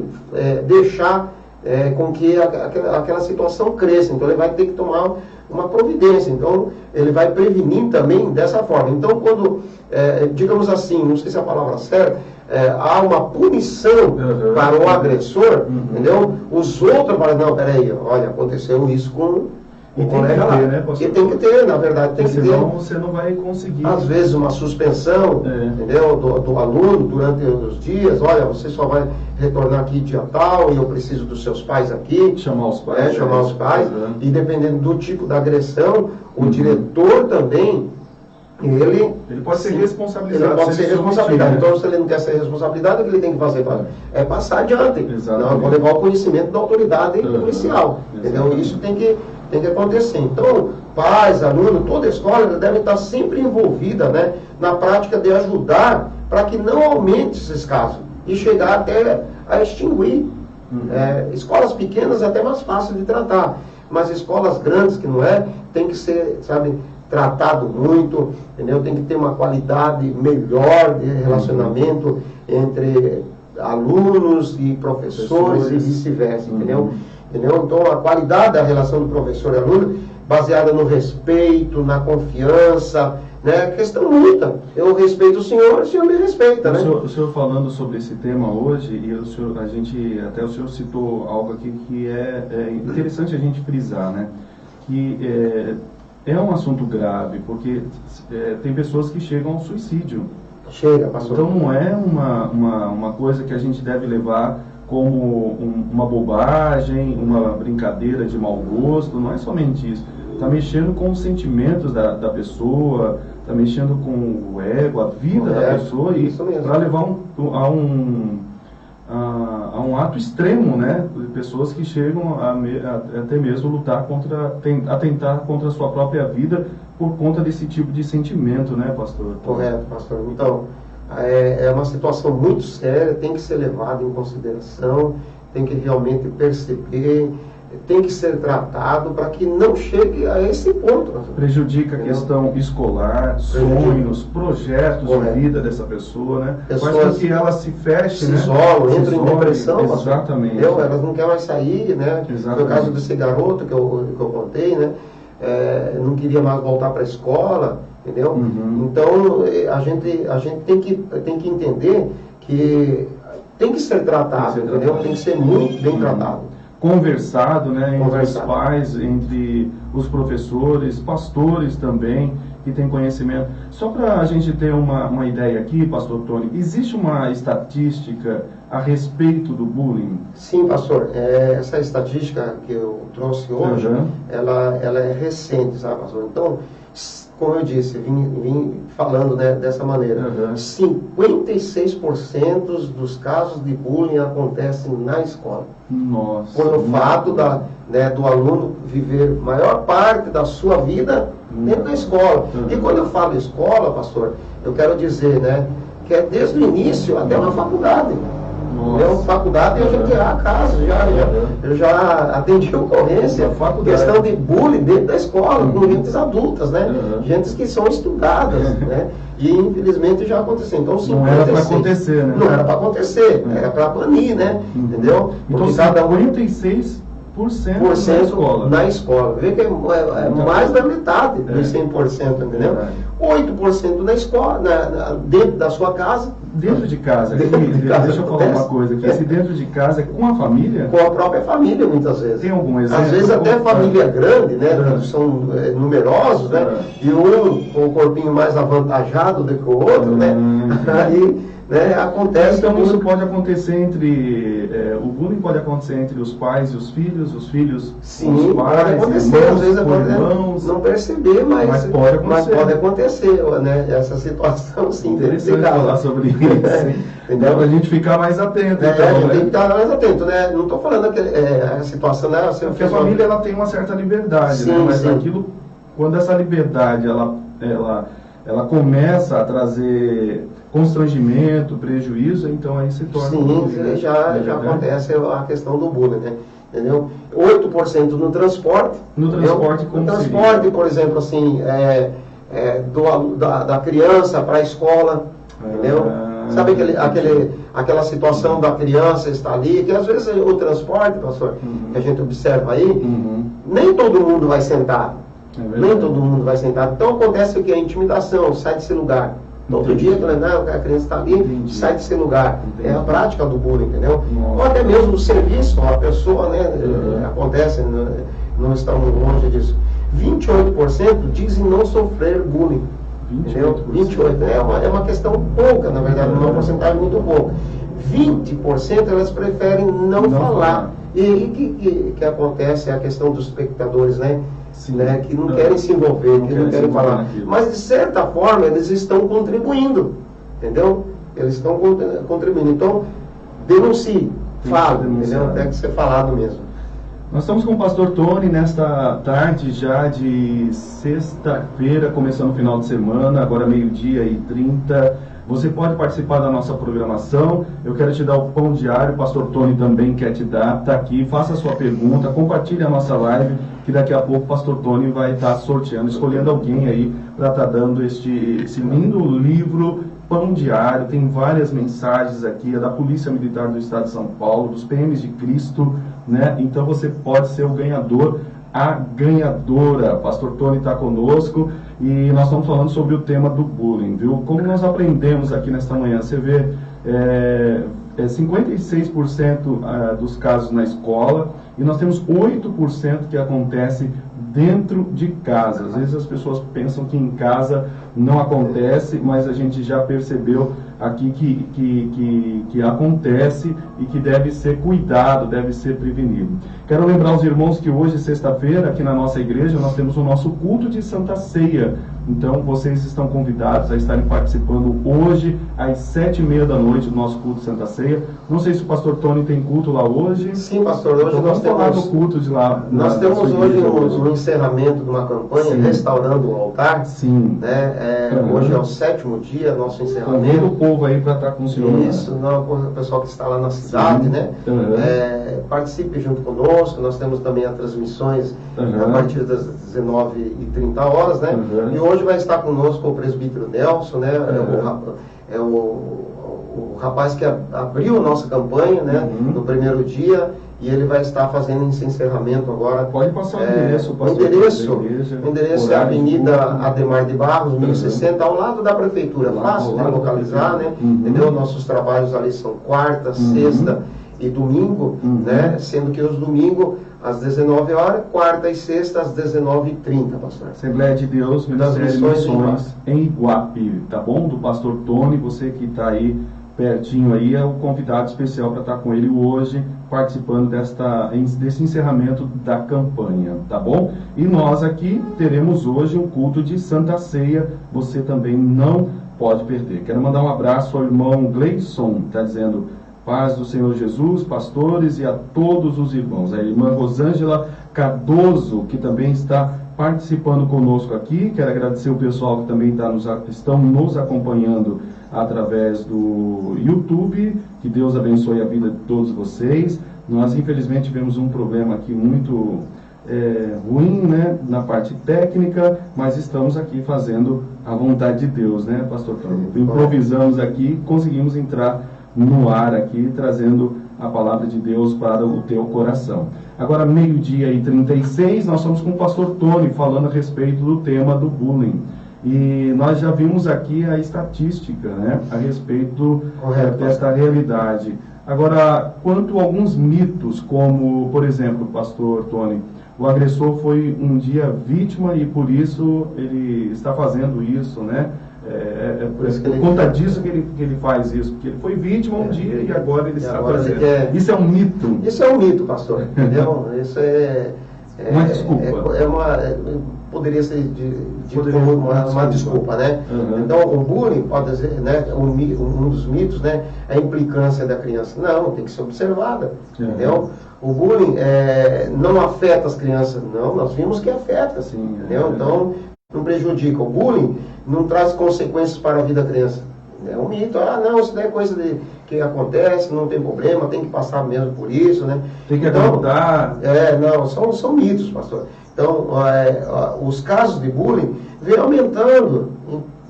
[SPEAKER 2] deixar com que aquela situação cresça. Então ele vai ter que tomar uma providência. Então ele vai prevenir também dessa forma. Então quando, digamos assim, não sei se é a palavra certa, há uma punição para o agressor, entendeu? Os outros falam: não, peraí, olha, aconteceu isso com o colega lá. Né, e tem que ter, na verdade, tem que ter.
[SPEAKER 1] Senão você não vai conseguir.
[SPEAKER 2] Às vezes uma suspensão, entendeu? Do aluno durante os dias. Olha, você só vai retornar aqui dia tal e eu preciso dos seus pais aqui.
[SPEAKER 1] Chamar os pais.
[SPEAKER 2] Chamar os pais. E dependendo do tipo da agressão, o diretor também, ele
[SPEAKER 1] pode ser responsabilizado.
[SPEAKER 2] Ele pode ser responsabilizado. Então, se ele não quer ser responsabilizado, o que ele tem que fazer? É passar adiante. Não, vou levar o conhecimento da autoridade policial. Entendeu? Isso tem que acontecer. Então, pais, alunos, toda a escola deve estar sempre envolvida, né, na prática de ajudar para que não aumente esses casos e chegar até a extinguir. Escolas pequenas é até mais fácil de tratar, mas escolas grandes que não tem que ser, sabe, tratado muito, entendeu? Tem que ter uma qualidade melhor de relacionamento entre alunos e professores e vice-versa, entendeu? Então, a qualidade da relação do professor e aluno baseada no respeito, na confiança, né? Questão muita. Eu respeito o senhor me respeita, né?
[SPEAKER 1] O senhor falando sobre esse tema hoje, e o senhor citou algo aqui que é interessante a gente frisar, né? Que é um assunto grave, porque tem pessoas que chegam ao suicídio.
[SPEAKER 2] Chega, pastor.
[SPEAKER 1] Então não é uma coisa que a gente deve levar como uma bobagem, uma brincadeira de mau gosto, não é somente isso. Está mexendo com os sentimentos da pessoa, está mexendo com o ego, a vida da pessoa, e para levar a um ato extremo, né? Pessoas que chegam até mesmo atentar contra a sua própria vida por conta desse tipo de sentimento, né, pastor?
[SPEAKER 2] Correto, pastor. Então, é uma situação muito séria, tem que ser levada em consideração, tem que realmente perceber, tem que ser tratado para que não chegue a esse ponto.
[SPEAKER 1] Prejudica a questão escolar, sonhos, projetos de vida dessa pessoa, né?
[SPEAKER 2] Pessoas
[SPEAKER 1] faz com que ela se feche,
[SPEAKER 2] se
[SPEAKER 1] né?
[SPEAKER 2] isolam, entram em depressão.
[SPEAKER 1] Exatamente.
[SPEAKER 2] Entendeu? Elas não querem mais sair, né?
[SPEAKER 1] Exatamente.
[SPEAKER 2] No caso desse garoto que eu contei, né? Não queria mais voltar para a escola, entendeu?
[SPEAKER 1] Uhum.
[SPEAKER 2] Então, a gente tem que entender que tem que ser tratado, entendeu? Tem que ser muito bem tratado.
[SPEAKER 1] Conversado, né, entre os pais, entre os professores, pastores também, que têm conhecimento. Só para a gente ter uma ideia aqui, pastor Tony, existe uma estatística a respeito do bullying?
[SPEAKER 2] Sim, pastor. Essa estatística que eu trouxe hoje, ela é recente, sabe, pastor? Então, como eu disse, vim falando, né, dessa maneira. 56% dos casos de bullying acontecem na escola.
[SPEAKER 1] Nossa.
[SPEAKER 2] Por o fato do aluno viver maior parte da sua vida dentro da escola. E quando eu falo escola, pastor, eu quero dizer, né, que é desde o início até uma faculdade. Faculdade eu já tinha a casa, eu já atendi ocorrência, questão de bullying dentro da escola, com gentes adultas, né? Gentes que são estudadas, né? E infelizmente já aconteceu. Então,
[SPEAKER 1] não era para acontecer, né?
[SPEAKER 2] Não era para acontecer, era para banir, né? Entendeu?
[SPEAKER 1] Então, 56%
[SPEAKER 2] na escola. Vê que é mais da metade dos 100%, entendeu? 8% na escola, dentro da sua casa.
[SPEAKER 1] Dentro de casa, deixa eu falar uma coisa aqui. Esse dentro de casa é com a família?
[SPEAKER 2] Com a própria família, muitas vezes.
[SPEAKER 1] Tem algum exemplo?
[SPEAKER 2] Às vezes até família grande, né? São numerosos, né? E um com o corpinho mais avantajado do que o outro, né? Aí, né, acontece.
[SPEAKER 1] Então isso pode acontecer entre o bullying pode acontecer entre os pais e os filhos com os pais,
[SPEAKER 2] pode acontecer,
[SPEAKER 1] irmãos,
[SPEAKER 2] às vezes
[SPEAKER 1] irmãos,
[SPEAKER 2] não perceber, mas pode acontecer, né? Essa situação, sim.
[SPEAKER 1] Interessante falar sobre isso. Entendeu? Para a gente ficar mais atento.
[SPEAKER 2] A gente tem que estar mais atento, né? Não estou falando que a situação, né?
[SPEAKER 1] Porque a família ela tem uma certa liberdade, né? Mas aquilo, quando essa liberdade ela começa a trazer constrangimento, prejuízo, então aí se torna...
[SPEAKER 2] Sim, já acontece a questão do bullying, né? Entendeu? 8% no transporte.
[SPEAKER 1] No transporte, como
[SPEAKER 2] no transporte, por exemplo, assim, da criança para a escola, entendeu? Sabe aquela situação da criança estar ali, que às vezes o transporte, pastor, que a gente observa aí, nem todo mundo vai sentar. Nem todo mundo vai sentar. Então acontece o que? A intimidação, sai desse lugar. Todo dia, a criança está ali, sai desse lugar. É a prática do bullying, entendeu? Ou até mesmo no serviço, a pessoa, né? Acontece, não estamos longe disso. 28% dizem não sofrer bullying. 28%. É uma questão pouca, na verdade, uma porcentagem muito pouca. 20% elas preferem não falar. E aí que acontece a questão dos espectadores, né? Né, que não querem se envolver, que não querem falar. Mas, de certa forma, eles estão contribuindo. Entendeu? Eles estão contribuindo. Então, denuncie, fale, entendeu? Tem que ser falado mesmo.
[SPEAKER 1] Nós estamos com o pastor Tony nesta tarde já de sexta-feira, começando o final de semana, agora 12h30. Você pode participar da nossa programação. Eu quero te dar o pão diário, o pastor Tony também quer te dar. Está aqui, faça a sua pergunta, compartilhe a nossa live, que daqui a pouco o pastor Tony vai estar sorteando, escolhendo alguém aí para estar dando esse lindo livro, Pão Diário. Tem várias mensagens aqui, é da Polícia Militar do Estado de São Paulo, dos PMs de Cristo, né? Então você pode ser o ganhador a ganhadora. Pastor Tony está conosco e nós estamos falando sobre o tema do bullying, viu? Como nós aprendemos aqui nesta manhã, você vê 56% dos casos na escola e nós temos 8% que acontece dentro de casa. Às vezes as pessoas pensam que em casa não acontece, mas a gente já percebeu aqui que acontece e que deve ser cuidado, deve ser prevenido. Quero lembrar os irmãos que hoje, sexta-feira, aqui na nossa igreja, nós temos o nosso culto de Santa Ceia. Então, vocês estão convidados a estarem participando hoje, às 7h30 da noite, do nosso culto de Santa Ceia. Não sei se o pastor Tony tem culto lá hoje.
[SPEAKER 2] Sim, pastor, hoje
[SPEAKER 1] então,
[SPEAKER 2] nós temos
[SPEAKER 1] do culto de lá.
[SPEAKER 2] Nós temos hoje um encerramento de uma campanha, Sim. Restaurando o Altar.
[SPEAKER 1] Sim.
[SPEAKER 2] Né? Hoje é o 7º dia, nosso encerramento.
[SPEAKER 1] Convido o povo aí para estar com o senhor.
[SPEAKER 2] Isso, o pessoal que está lá na cidade, Sim. né? Participe junto conosco. Nós temos também as transmissões a partir das 19h30, né? E hoje vai estar conosco o presbítero Nelson, né? O rapaz que abriu a nossa campanha, né? No primeiro dia, e ele vai estar fazendo esse encerramento agora.
[SPEAKER 1] Pode passar o endereço,
[SPEAKER 2] o endereço é a Avenida Ademar de Barros, 1060, ao lado da prefeitura. Fácil de localizar, né? Entendeu? Nossos trabalhos ali são quarta, sexta e domingo, né? Sendo que os domingos às 19 horas, quarta e sexta às 19h30, pastor.
[SPEAKER 1] Assembleia de Deus, Ministério de Missões em Iguape, tá bom? Do pastor Tony, você que está aí pertinho aí, é o convidado especial para estar com ele hoje, participando desse encerramento da campanha, tá bom? E nós aqui teremos hoje um culto de Santa Ceia, você também não pode perder. Quero mandar um abraço ao irmão Gleison, está dizendo: paz do Senhor Jesus, pastores e a todos os irmãos. A irmã Rosângela Cardoso, que também está participando conosco aqui. Quero agradecer o pessoal que também estão nos acompanhando através do YouTube. Que Deus abençoe a vida de todos vocês. Nós, infelizmente, tivemos um problema aqui muito ruim, né, na parte técnica, mas estamos aqui fazendo a vontade de Deus, né, pastor Tony? Improvisamos aqui, conseguimos entrar no ar aqui, trazendo a palavra de Deus para o teu coração. Agora, 12h36, nós estamos com o pastor Tony falando a respeito do tema do bullying. E nós já vimos aqui a estatística, né, a respeito desta realidade. Agora, quanto a alguns mitos, como, por exemplo, pastor Tony, o agressor foi um dia vítima e por isso ele está fazendo isso, né? Por conta disso que ele faz isso, porque ele foi vítima um dia e agora ele está fazendo. Isso é um mito.
[SPEAKER 2] Isso é um mito, pastor, entendeu? Isso
[SPEAKER 1] uma desculpa.
[SPEAKER 2] Poderia ser uma desculpa, né? Então, o bullying pode ser, né, um dos mitos, né, é a implicância da criança. Não, tem que ser observada, entendeu? O bullying não afeta as crianças, não, nós vimos que afeta, entendeu? Então, não prejudica. O bullying não traz consequências para a vida da criança. É um mito. Não, isso não é coisa que acontece, não tem problema, tem que passar mesmo por isso, né?
[SPEAKER 1] Tem que ajudar.
[SPEAKER 2] Não, são mitos, pastor. Então, os casos de bullying vêm aumentando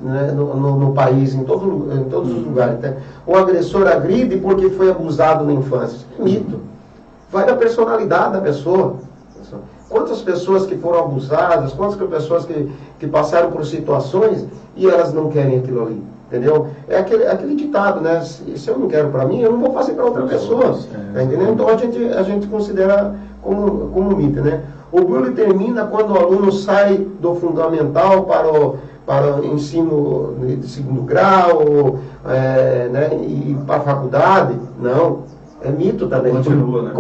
[SPEAKER 2] no país, em todos os lugares. Né? O agressor agride porque foi abusado na infância. Isso é mito. Vai da personalidade da pessoa. Quantas pessoas que foram abusadas, quantas pessoas que passaram por situações e elas não querem aquilo ali, entendeu? É aquele ditado, né? Se eu não quero para mim, eu não vou fazer para outra pessoa, tá entendendo? Então a gente considera como mito, né? O bullying termina quando o aluno sai do fundamental para o ensino de segundo grau, né? E para a faculdade. Não, é mito também.
[SPEAKER 1] Continua, né?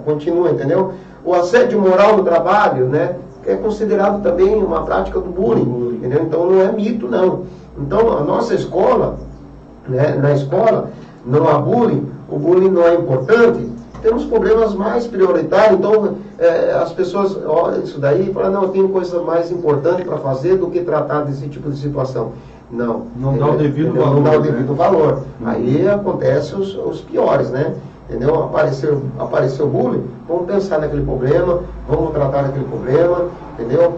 [SPEAKER 2] Continua, entendeu? O assédio moral no trabalho, né, é considerado também uma prática do bullying, entendeu? Então não é mito, não. Então a nossa escola, né, na escola não há bullying, o bullying não é importante, temos problemas mais prioritários, então as pessoas olham isso daí e falam, não, eu tenho coisa mais importante para fazer do que tratar desse tipo de situação. Não dá o devido valor. Não dá o devido valor. Aí acontecem os piores, né? Entendeu? Apareceu bullying, vamos pensar naquele problema, vamos tratar daquele problema, entendeu?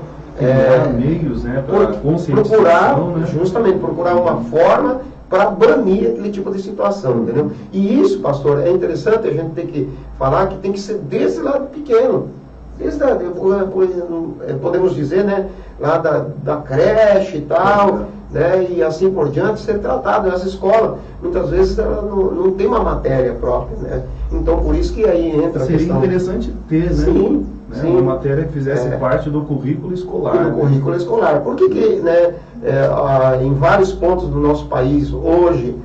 [SPEAKER 1] Meios, né, para conscientização, né?
[SPEAKER 2] Justamente, procurar uma forma para banir aquele tipo de situação, entendeu? E isso, pastor, é interessante a gente ter que falar que tem que ser desse lado pequeno, podemos dizer, né, lá da creche e tal, né, e assim por diante, ser tratado. Essa escola, muitas vezes, ela não tem uma matéria própria, né? Então, por isso que aí entra a questão...
[SPEAKER 1] Seria interessante ter, né?
[SPEAKER 2] Sim, sim.
[SPEAKER 1] Uma matéria que fizesse parte do currículo escolar.
[SPEAKER 2] Do currículo escolar. Por que né, em vários pontos do nosso país, hoje,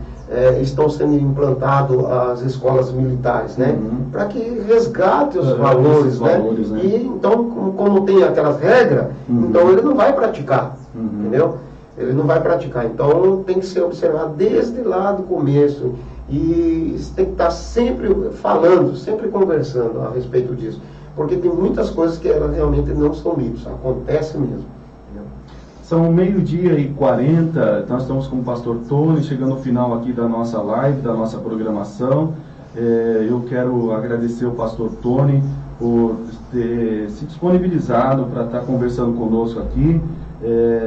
[SPEAKER 2] estão sendo implantadas as escolas militares, né? Para que resgate os valores, né? E então, como tem aquelas regras, então ele não vai praticar, entendeu? Ele não vai praticar. Então tem que ser observado desde lá do começo e tem que estar sempre falando, sempre conversando a respeito disso, porque tem muitas coisas que elas realmente não são mitos, acontece mesmo.
[SPEAKER 1] São 12h40, nós estamos com o pastor Tony, chegando ao final aqui da nossa live, da nossa programação. Eu quero agradecer ao pastor Tony por ter se disponibilizado para estar conversando conosco aqui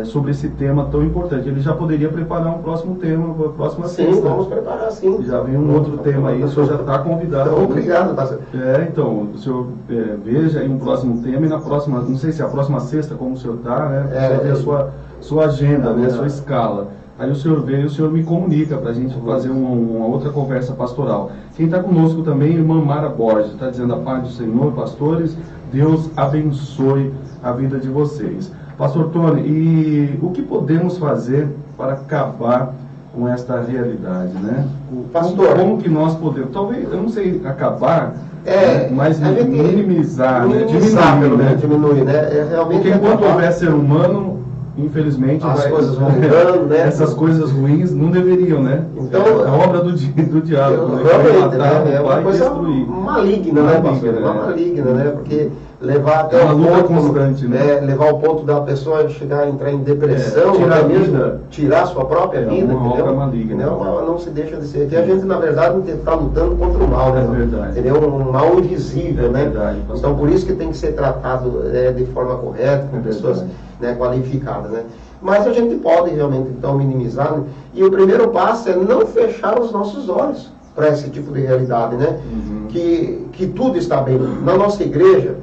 [SPEAKER 1] sobre esse tema tão importante. Ele já poderia preparar um próximo tema para a próxima sexta.
[SPEAKER 2] Sim, vamos preparar sim.
[SPEAKER 1] Já vem um outro tema aí, o senhor já está convidado.
[SPEAKER 2] Então, obrigado, pastor.
[SPEAKER 1] Então, o senhor veja aí um próximo tema e na próxima, não sei se é a próxima sexta, como o senhor está, né? Você vê a sua agenda, né? A sua escala. Aí o senhor veio, o senhor me comunica para a gente fazer uma outra conversa pastoral. Quem está conosco também, irmã Mara Borges, está dizendo a paz do Senhor, pastores, Deus abençoe a vida de vocês. Pastor Tony, e o que podemos fazer para acabar com esta realidade, né?
[SPEAKER 2] Pastor,
[SPEAKER 1] como que nós podemos, talvez, eu não sei acabar, mas minimizar, né?
[SPEAKER 2] Diminuir, né? Realmente
[SPEAKER 1] porque enquanto houver ser humano, infelizmente,
[SPEAKER 2] as coisas vão mudando, né?
[SPEAKER 1] Essas coisas ruins não deveriam, né?
[SPEAKER 2] Então,
[SPEAKER 1] é a obra do diabo, né?
[SPEAKER 2] É uma coisa maligna, né, pastor? Maligna, né? Porque levar até
[SPEAKER 1] uma luta constante, né?
[SPEAKER 2] Levar ao ponto da pessoa chegar a entrar em depressão, tirar a sua própria vida,
[SPEAKER 1] uma obra maligna.
[SPEAKER 2] Não se deixa de ser. Aqui a gente, na verdade, está lutando contra o mal, né? Entendeu? Um mal invisível, né? Então, por isso que tem que ser tratado de forma correta, com pessoas qualificadas, né? Mas a gente pode realmente, então, minimizar, né? E o primeiro passo é não fechar os nossos olhos para esse tipo de realidade, né? Que tudo está bem. Na nossa igreja,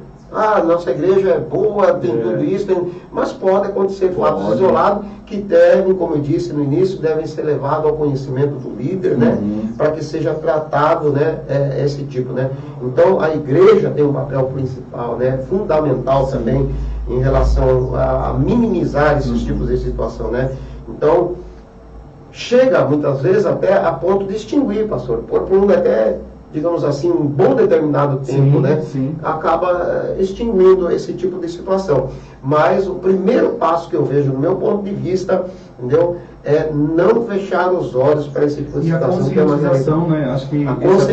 [SPEAKER 2] nossa igreja é boa, tem tudo isso, mas pode acontecer fatos isolados que devem, como eu disse no início, devem ser levados ao conhecimento do líder, né? Para que seja tratado, né, esse tipo, né? Então, a igreja tem um papel principal, né, fundamental também em relação a minimizar esses tipos de situação, né? Então, chega muitas vezes até a ponto de extinguir, pastor, por até, digamos assim, um bom determinado tempo, né? Acaba extinguindo esse tipo de situação. Mas o primeiro passo que eu vejo, do meu ponto de vista, entendeu? É não fechar os olhos para esse tipo de situação.
[SPEAKER 1] E a conscientização, né? Acho que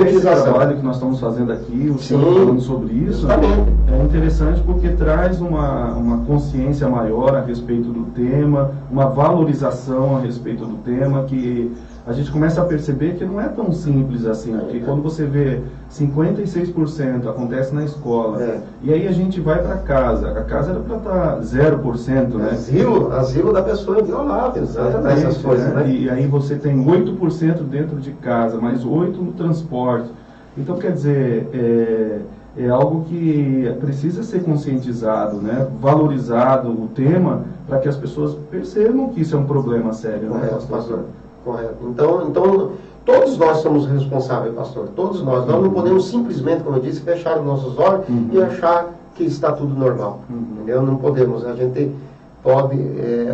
[SPEAKER 1] esse trabalho que nós estamos fazendo aqui, o senhor falando sobre isso, é interessante porque traz uma consciência maior a respeito do tema, uma valorização a respeito do tema, que a gente começa a perceber que não é tão simples assim, porque quando você vê 56% acontece na escola, e aí a gente vai para casa, a casa era para estar 0%, né?
[SPEAKER 2] Asilo da pessoa inviolável, essas coisas, né?
[SPEAKER 1] E aí você tem 8% dentro de casa, mais 8% no transporte. Então, quer dizer, é algo que precisa ser conscientizado, né? Valorizado o tema, para que as pessoas percebam que isso é um problema sério, né, pastor?
[SPEAKER 2] Correto. Então, todos nós somos responsáveis, pastor. Todos nós. Nós não podemos simplesmente, como eu disse, fechar os nossos olhos e achar que está tudo normal. Entendeu? Não podemos. A gente pode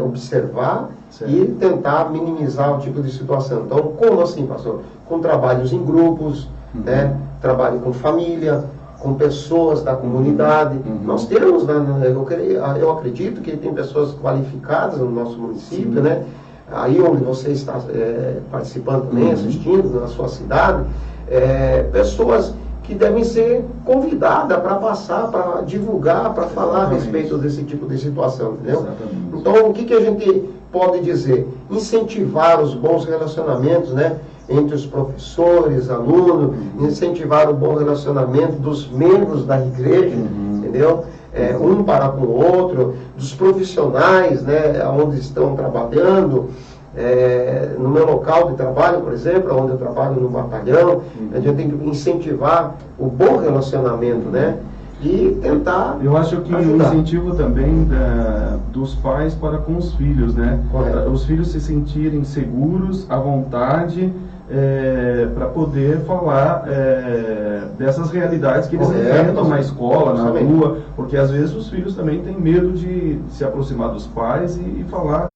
[SPEAKER 2] observar e tentar minimizar o tipo de situação. Então, como assim, pastor? Com trabalhos em grupos, né? Trabalho com família, com pessoas da comunidade. Nós temos, né? Eu acredito que tem pessoas qualificadas no nosso município, né? Aí onde você está participando também, assistindo, na sua cidade, pessoas que devem ser convidadas para passar, para divulgar, para falar a respeito desse tipo de situação, entendeu? Então, o que a gente pode dizer? Incentivar os bons relacionamentos, né? Entre os professores, alunos, incentivar o bom relacionamento dos membros da igreja, entendeu? Um para com o outro, dos profissionais, né, onde estão trabalhando. No meu local de trabalho, por exemplo, onde eu trabalho no batalhão, a gente tem que incentivar o bom relacionamento, né? e tentar
[SPEAKER 1] Eu acho que
[SPEAKER 2] ajudar.
[SPEAKER 1] o incentivo também dos pais para com os filhos, né?
[SPEAKER 2] Correto.
[SPEAKER 1] Os filhos se sentirem seguros, à vontade, para poder falar dessas realidades que eles
[SPEAKER 2] Correto.
[SPEAKER 1] enfrentam na escola, na
[SPEAKER 2] Justamente.
[SPEAKER 1] rua, porque às vezes os filhos também têm medo de se aproximar dos pais e falar,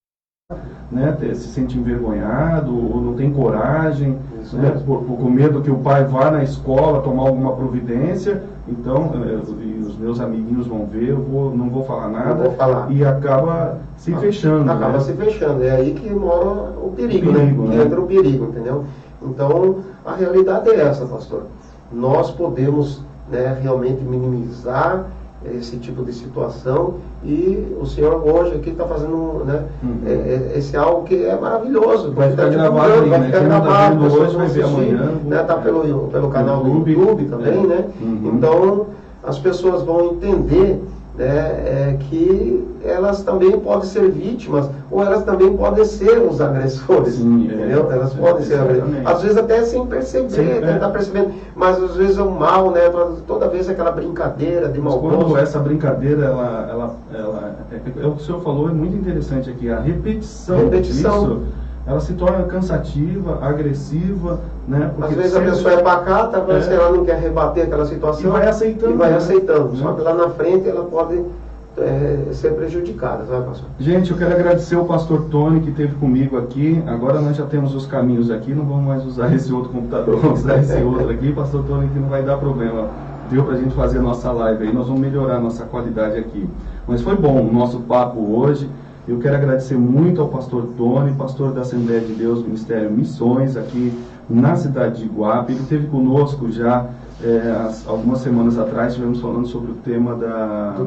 [SPEAKER 1] né, se sente envergonhado ou não tem coragem,
[SPEAKER 2] Isso
[SPEAKER 1] né,
[SPEAKER 2] mesmo.
[SPEAKER 1] com medo que o pai vá na escola tomar alguma providência. Então, e os meus amiguinhos vão ver, não vou falar nada,
[SPEAKER 2] Não vou falar.
[SPEAKER 1] e acaba se fechando.
[SPEAKER 2] Acaba
[SPEAKER 1] né?
[SPEAKER 2] se fechando. É aí que mora o perigo,
[SPEAKER 1] perigo,
[SPEAKER 2] né?
[SPEAKER 1] né?
[SPEAKER 2] Que entra o perigo, entendeu? Então, a realidade é essa, pastor. Nós podemos, né, realmente minimizar esse tipo de situação, e o senhor hoje aqui está fazendo, né, esse algo que é maravilhoso.
[SPEAKER 1] Vai ficar
[SPEAKER 2] tá
[SPEAKER 1] gravado
[SPEAKER 2] divulgando,
[SPEAKER 1] aí,
[SPEAKER 2] vai
[SPEAKER 1] né?
[SPEAKER 2] ficar
[SPEAKER 1] Quem não tá
[SPEAKER 2] gravado,
[SPEAKER 1] vendo
[SPEAKER 2] pessoas
[SPEAKER 1] hoje
[SPEAKER 2] vão
[SPEAKER 1] vai ver
[SPEAKER 2] assistir,
[SPEAKER 1] amanhã,
[SPEAKER 2] né? Tá pelo canal do YouTube também, né? Então, as pessoas vão entender, né, que elas também podem ser vítimas, ou elas também podem ser os agressores.
[SPEAKER 1] Sim,
[SPEAKER 2] entendeu? Elas podem ser agressores. Às vezes até sem perceber,
[SPEAKER 1] Sim,
[SPEAKER 2] tentar percebendo, mas às vezes é um mal, né? Toda vez aquela brincadeira de
[SPEAKER 1] Mas
[SPEAKER 2] mau
[SPEAKER 1] quando
[SPEAKER 2] gosto.
[SPEAKER 1] essa brincadeira, é o que o senhor falou, é muito interessante aqui, a repetição disso, ela se torna cansativa, agressiva, né?
[SPEAKER 2] Às vezes a pessoa é pacata, mas ela não quer rebater aquela situação.
[SPEAKER 1] E vai aceitando.
[SPEAKER 2] E vai
[SPEAKER 1] né?
[SPEAKER 2] aceitando. Só que lá na frente ela pode ser prejudicada, sabe, pastor?
[SPEAKER 1] Gente, eu quero agradecer o pastor Tony que esteve comigo aqui. Agora nós já temos os caminhos aqui, não vamos mais usar esse outro computador, vamos usar esse outro aqui. Pastor Tony, que não vai dar problema. Deu pra gente fazer a nossa live aí, nós vamos melhorar a nossa qualidade aqui. Mas foi bom o nosso papo hoje. Eu quero agradecer muito ao pastor Tony, pastor da Assembleia de Deus, Ministério Missões, aqui na cidade de Iguape. Ele esteve conosco já algumas semanas atrás, estivemos falando sobre o tema
[SPEAKER 2] De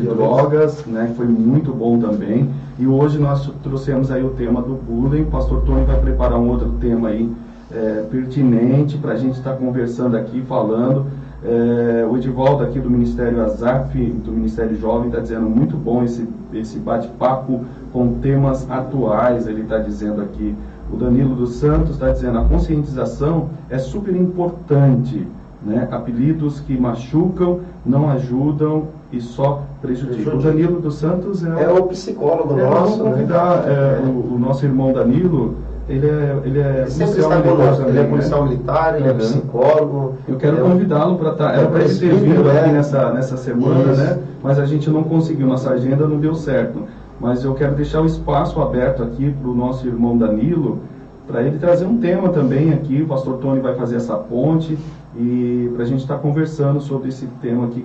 [SPEAKER 1] drogas, né, que foi muito bom também. E hoje nós trouxemos aí o tema do bullying. O pastor Tony vai preparar um outro tema aí pertinente para a gente estar conversando aqui, falando. O Edivaldo aqui do Ministério Azaf, do Ministério Jovem, está dizendo muito bom esse bate-papo com temas atuais, ele está dizendo aqui. O Danilo dos Santos está dizendo a conscientização é super importante, né? Apelidos que machucam, não ajudam e só prejudicam. O Danilo dos Santos
[SPEAKER 2] é o psicólogo nosso.
[SPEAKER 1] Vamos convidar o nosso irmão Danilo. Ele é
[SPEAKER 2] policial
[SPEAKER 1] militar também,
[SPEAKER 2] ele é policial militar, ele é psicólogo.
[SPEAKER 1] Eu quero convidá-lo para estar. Era para ele ter vindo aqui nessa semana, né? Mas a gente não conseguiu, nossa agenda não deu certo. Mas eu quero deixar o espaço aberto aqui para o nosso irmão Danilo, para ele trazer um tema também aqui. O pastor Tony vai fazer essa ponte e para a gente estar conversando sobre esse tema aqui,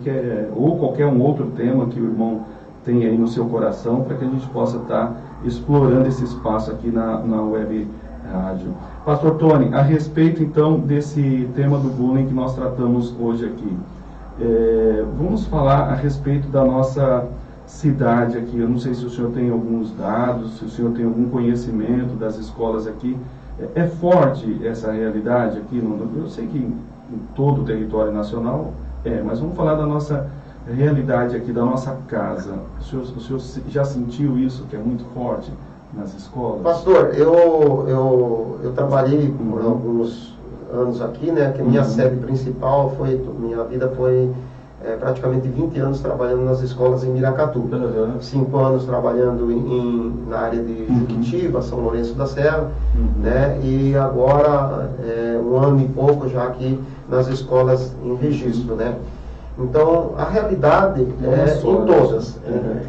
[SPEAKER 1] ou qualquer um outro tema que o irmão tem aí no seu coração, para que a gente possa estar explorando esse espaço aqui na web rádio. Pastor Tony, a respeito então desse tema do bullying que nós tratamos hoje aqui, vamos falar a respeito da nossa cidade aqui. Eu não sei se o senhor tem alguns dados, se o senhor tem algum conhecimento das escolas aqui. É forte essa realidade aqui? Eu sei que em todo o território nacional mas vamos falar da nossa realidade aqui, da nossa casa. O senhor já sentiu isso, que é muito forte nas escolas?
[SPEAKER 2] Pastor, eu trabalhei por alguns anos aqui, né? Que minha sede principal minha vida foi praticamente 20 anos trabalhando nas escolas em Miracatu. 5 anos trabalhando na área de Juquitiba, São Lourenço da Serra, né? E agora 1 ano e pouco já aqui nas escolas em registro, né? Então, a realidade é em todas,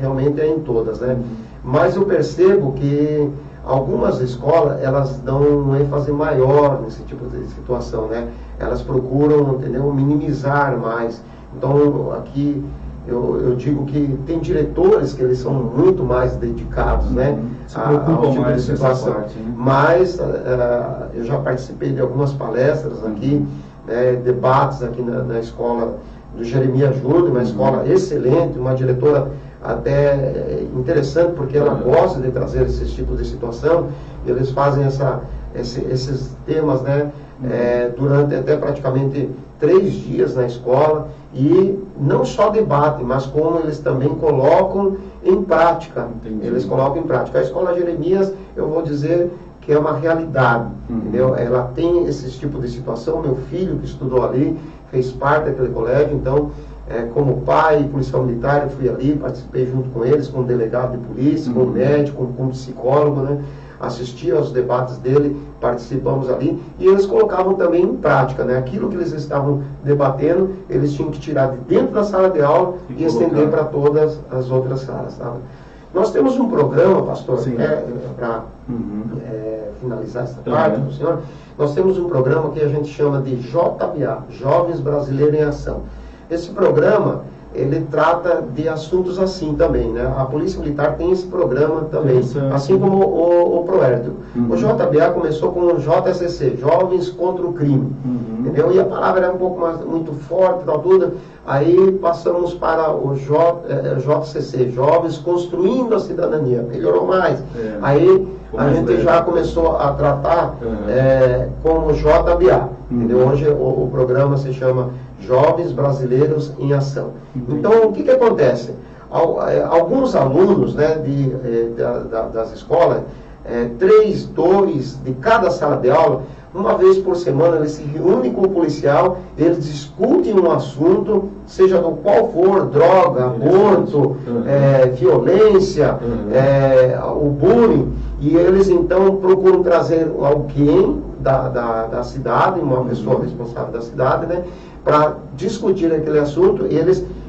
[SPEAKER 2] realmente é em todas, né? Mas eu percebo que algumas escolas, elas dão um ênfase maior nesse tipo de situação, né? Elas procuram, entendeu, minimizar mais. Então, aqui, eu digo que tem diretores que eles são muito mais dedicados, né?
[SPEAKER 1] Se preocupam
[SPEAKER 2] tipo
[SPEAKER 1] mais
[SPEAKER 2] de situação.
[SPEAKER 1] Parte, né?
[SPEAKER 2] Mas, eu já participei de algumas palestras aqui, debates aqui na escola do Jeremias Júnior, uma escola excelente, uma diretora até interessante, porque ela gosta de trazer esses tipos de situação. Eles fazem esses temas, né, durante até praticamente 3 dias na escola, e não só debatem, mas como eles também colocam em prática.
[SPEAKER 1] Entendi.
[SPEAKER 2] Eles colocam em prática. A escola Jeremias, eu vou dizer que é uma realidade, entendeu? Ela tem esse tipo de situação. Meu filho que estudou ali fez parte daquele colégio, então como pai, policial militar, eu fui ali, participei junto com eles, como delegado de polícia, como médico, como psicólogo, né? Assisti aos debates dele, participamos ali, e eles colocavam também em prática, né? Aquilo que eles estavam debatendo, eles tinham que tirar de dentro da sala de aula e estender para todas as outras salas, sabe? Nós temos um programa, pastor, para finalizar essa parte do senhor, nós temos um programa que a gente chama de JBA, Jovens Brasileiros em Ação. Esse programa, ele trata de assuntos assim também, né? A Polícia Militar tem esse programa também, assim como o Proérdio. O JBA começou com o JCC, Jovens contra o Crime, entendeu? E a palavra era um pouco mais, muito forte, tal, tudo. Aí passamos para o JCC, Jovens Construindo a Cidadania, melhorou mais. Aí a gente já começou a tratar como JBA, entendeu? Hoje o programa se chama Jovens Brasileiros em Ação. Então, o que acontece? Alguns alunos, né, das escolas, 3, 2 de cada sala de aula, uma vez por semana eles se reúnem com o policial, eles discutem um assunto, seja do qual for, droga, aborto, violência, o bullying, e eles então procuram trazer alguém da cidade, uma pessoa responsável da cidade, né, para discutir aquele assunto.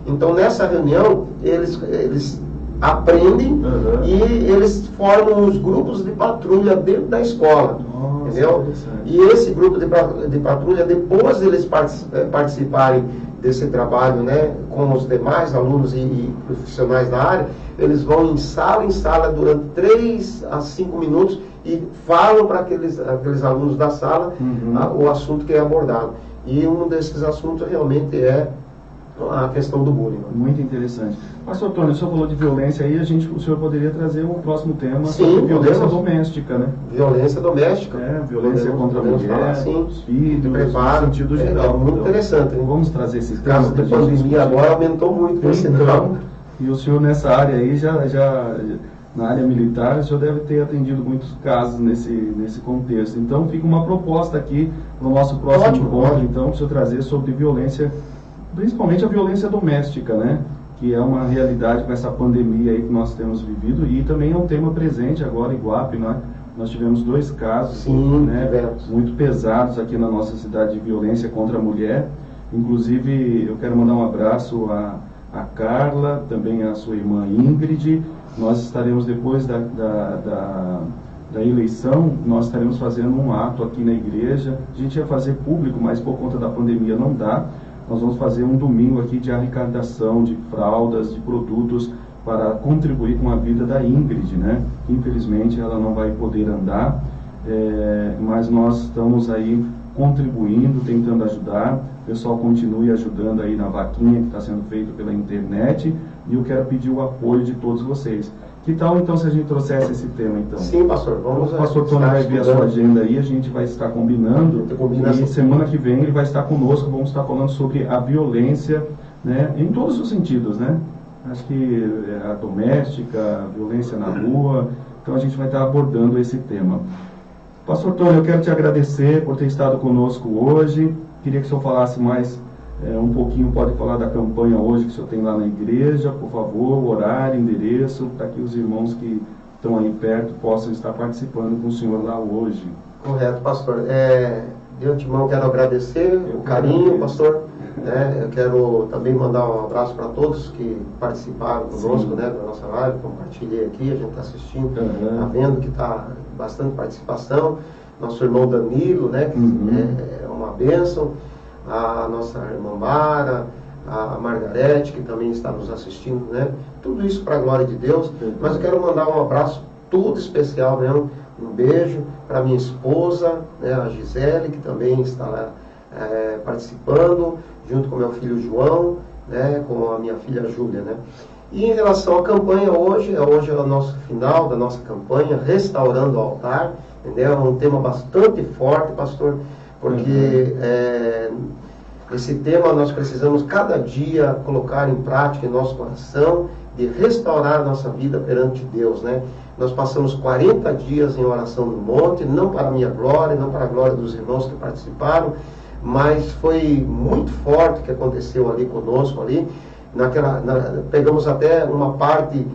[SPEAKER 2] Então nessa reunião eles aprendem e eles formam os grupos de patrulha dentro da escola. Entendeu? E esse grupo de patrulha, depois de eles participarem desse trabalho, né, com os demais alunos e profissionais da área, eles vão em sala durante 3 a 5 minutos e falam para aqueles alunos da sala o assunto que é abordado. E um desses assuntos realmente é a questão do bullying.
[SPEAKER 1] Muito interessante. Pastor Antônio, o senhor falou de violência aí, o senhor poderia trazer um próximo tema
[SPEAKER 2] sobre
[SPEAKER 1] violência doméstica, né?
[SPEAKER 2] Violência doméstica.
[SPEAKER 1] Violência contra a mulher, os filhos, no sentido geral.
[SPEAKER 2] Muito interessante.
[SPEAKER 1] Então, vamos trazer esse tema.
[SPEAKER 2] O caso de pandemia agora aumentou muito esse tema.
[SPEAKER 1] E o senhor nessa área aí, na área militar, o senhor deve ter atendido muitos casos nesse contexto. Então, fica uma proposta aqui para o nosso próximo encontro, então, para o senhor trazer sobre violência, principalmente a violência doméstica, né? Que é uma realidade com essa pandemia aí que nós temos vivido, e também é um tema presente agora em Iguape, né? Nós tivemos 2 casos muito pesados aqui na nossa cidade de violência contra a mulher. Inclusive, eu quero mandar um abraço a Carla, também a sua irmã Ingrid. Nós estaremos, depois da eleição, nós estaremos fazendo um ato aqui na igreja. A gente ia fazer público, mas por conta da pandemia não dá. Nós vamos fazer um domingo aqui de arrecadação de fraldas, de produtos, para contribuir com a vida da Ingrid, né? Infelizmente ela não vai poder andar, mas nós estamos aí contribuindo, tentando ajudar. O pessoal continue ajudando aí na vaquinha que está sendo feita pela internet, e eu quero pedir o apoio de todos vocês. Que tal então se a gente trouxesse esse tema então?
[SPEAKER 2] Sim, pastor, vamos.
[SPEAKER 1] O pastor Tony vai ver a sua agenda aí, a gente vai estar combinando, e semana que vem ele vai estar conosco, vamos estar falando sobre a violência, né, em todos os sentidos, né? Acho que a doméstica, a violência na rua, então a gente vai estar abordando esse tema. Pastor Tony, eu quero te agradecer por ter estado conosco hoje. Queria que o senhor falasse mais um pouquinho, pode falar da campanha hoje que o senhor tem lá na igreja, por favor, horário, endereço, para que os irmãos que estão aí perto possam estar participando com o senhor lá hoje.
[SPEAKER 2] Correto, pastor. De antemão quero agradecer o carinho, pastor. Eu quero também mandar um abraço para todos que participaram conosco, né, da nossa live, compartilhei aqui, a gente está assistindo, está vendo que está bastante participação. Nosso irmão Danilo, né, que é uma bênção. A nossa irmã Mara, a Margarete, que também está nos assistindo, né? Tudo isso para a glória de Deus. Mas eu quero mandar um abraço todo especial mesmo, um beijo para minha esposa, né, a Gisele, que também está lá participando, junto com meu filho João, né, com a minha filha Júlia, né? E em relação à campanha hoje é o nosso final da nossa campanha, Restaurando o Altar, entendeu? É um tema bastante forte, pastor, porque esse tema nós precisamos cada dia colocar em prática em nosso coração, de restaurar a nossa vida perante Deus, né? Nós passamos 40 dias em oração no monte, não para a minha glória, não para a glória dos irmãos que participaram, mas foi muito forte o que aconteceu ali conosco ali. Pegamos até uma parte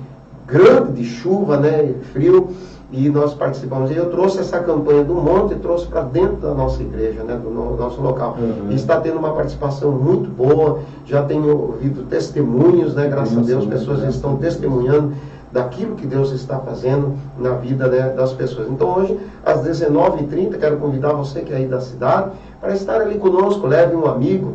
[SPEAKER 2] grande de chuva, né, frio, e nós participamos. E eu trouxe essa campanha do monte e trouxe para dentro da nossa igreja, né, do nosso local. E está tendo uma participação muito boa. Já tenho ouvido testemunhos, né, graças a Deus, pessoas estão testemunhando daquilo que Deus está fazendo na vida, né, das pessoas. Então hoje, às 19h30, quero convidar você que é aí da cidade para estar ali conosco. Leve um amigo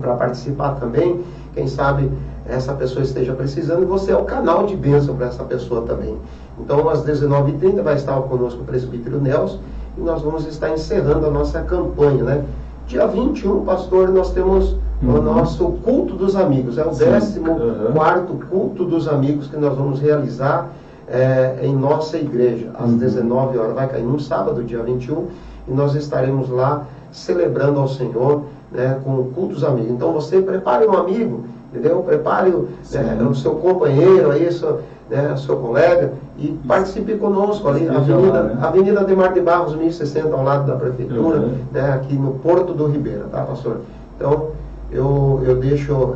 [SPEAKER 2] para participar também. Quem sabe essa pessoa esteja precisando e você é o canal de bênção para essa pessoa também. Então, às 19h30 vai estar conosco o presbítero Nelson e nós vamos estar encerrando a nossa campanha, né? Dia 21, pastor, nós temos o nosso culto dos amigos. É o 14º culto dos amigos que nós vamos realizar em nossa igreja, às 19 horas. Vai cair num sábado, dia 21, e nós estaremos lá celebrando ao Senhor, né, com o culto dos amigos. Então você prepare um amigo, entendeu? Prepare o seu companheiro, aí, o seu colega, e participe conosco ali, Avenida Ademar de Barros, 1060, ao lado da Prefeitura, né, aqui no Porto do Ribeira, tá, pastor? Então, eu deixo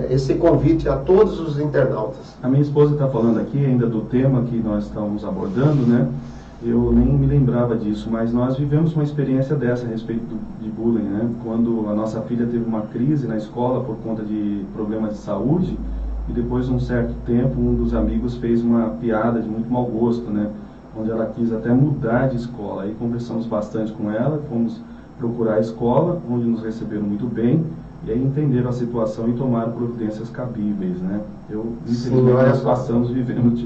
[SPEAKER 2] esse convite a todos os internautas.
[SPEAKER 1] A minha esposa está falando aqui ainda do tema que nós estamos abordando, né? Eu nem me lembrava disso, mas nós vivemos uma experiência dessa a respeito de bullying, né? Quando a nossa filha teve uma crise na escola por conta de problemas de saúde, e depois de um certo tempo, um dos amigos fez uma piada de muito mau gosto, né? Onde ela quis até mudar de escola. Aí conversamos bastante com ela, fomos procurar a escola, onde nos receberam muito bem, e aí entenderam a situação e tomaram providências cabíveis, né? Nós passamos, vivemos,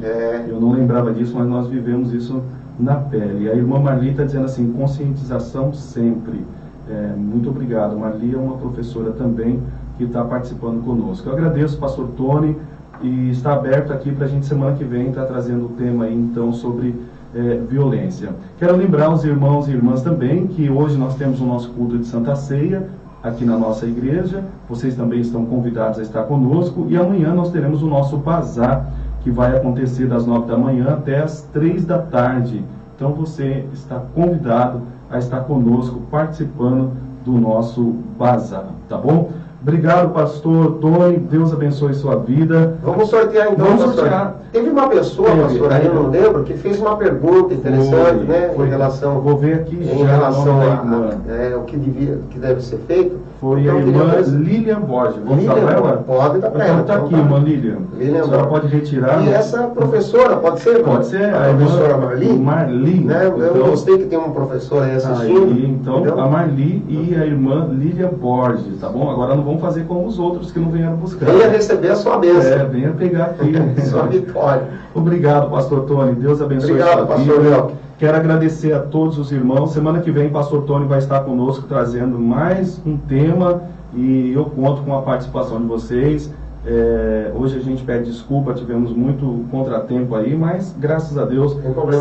[SPEAKER 1] eu não lembrava disso, mas nós vivemos isso na pele. E a irmã Marli está dizendo assim, conscientização sempre. Muito obrigado. Marli é uma professora também que está participando conosco. Eu agradeço, pastor Tony, e está aberto aqui para a gente semana que vem estar trazendo o tema aí, então, sobre violência. Quero lembrar os irmãos e irmãs também que hoje nós temos o nosso culto de Santa Ceia aqui na nossa igreja. Vocês também estão convidados a estar conosco, e amanhã nós teremos o nosso bazar, que vai acontecer das 9 da manhã até as 3 da tarde. Então você está convidado a estar conosco, participando do nosso bazar, tá bom? Obrigado, pastor Tony, Deus abençoe sua vida.
[SPEAKER 2] Vamos sortear então,
[SPEAKER 1] Vamos
[SPEAKER 2] pastor.
[SPEAKER 1] sortear.
[SPEAKER 2] Teve uma pessoa, pastor, aí eu não lembro, que fez uma pergunta interessante, né? Em relação,
[SPEAKER 1] vou ver aqui
[SPEAKER 2] em relação o que deve ser feito.
[SPEAKER 1] Foi
[SPEAKER 2] então,
[SPEAKER 1] a irmã Lilian Borges. Vamos dar para ela?
[SPEAKER 2] Pode dar para ela.
[SPEAKER 1] Está aqui, irmã Lilian.
[SPEAKER 2] Lilian
[SPEAKER 1] a senhora pode retirar.
[SPEAKER 2] E essa professora, pode ser?
[SPEAKER 1] Pode ser.
[SPEAKER 2] A professora Marli?
[SPEAKER 1] Marli.
[SPEAKER 2] Né? Eu gostei que tem uma professora aí assistindo.
[SPEAKER 1] Aí, então, entendeu? A Marli e a irmã Lilian Borges, tá bom? Agora não vamos fazer como os outros que não vieram buscar.
[SPEAKER 2] Venha receber a sua bênção.
[SPEAKER 1] Venha pegar aqui.
[SPEAKER 2] Sua vitória.
[SPEAKER 1] Obrigado, pastor Tony. Deus abençoe.
[SPEAKER 2] Obrigado, pastor Léo.
[SPEAKER 1] Quero agradecer a todos os irmãos. Semana que vem, pastor Tony vai estar conosco trazendo mais um tema, e eu conto com a participação de vocês. Hoje a gente pede desculpa, tivemos muito contratempo aí, mas graças a Deus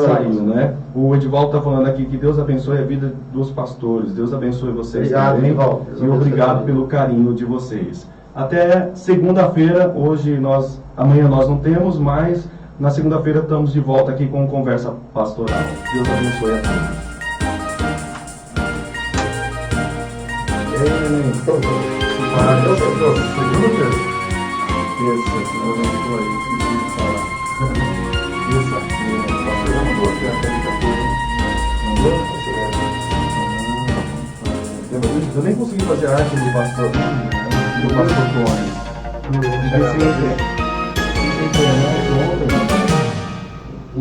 [SPEAKER 1] saiu, né? O Edivaldo está falando aqui que Deus abençoe a vida dos pastores. Deus abençoe vocês.
[SPEAKER 2] Obrigado,
[SPEAKER 1] também.
[SPEAKER 2] Edivaldo.
[SPEAKER 1] E obrigado pelo carinho de vocês. Até segunda-feira. Amanhã nós não temos, mas na segunda-feira estamos de volta aqui com Conversa Pastoral. Deus abençoe a todos. Eu nem consegui fazer a arte do pastor Tony.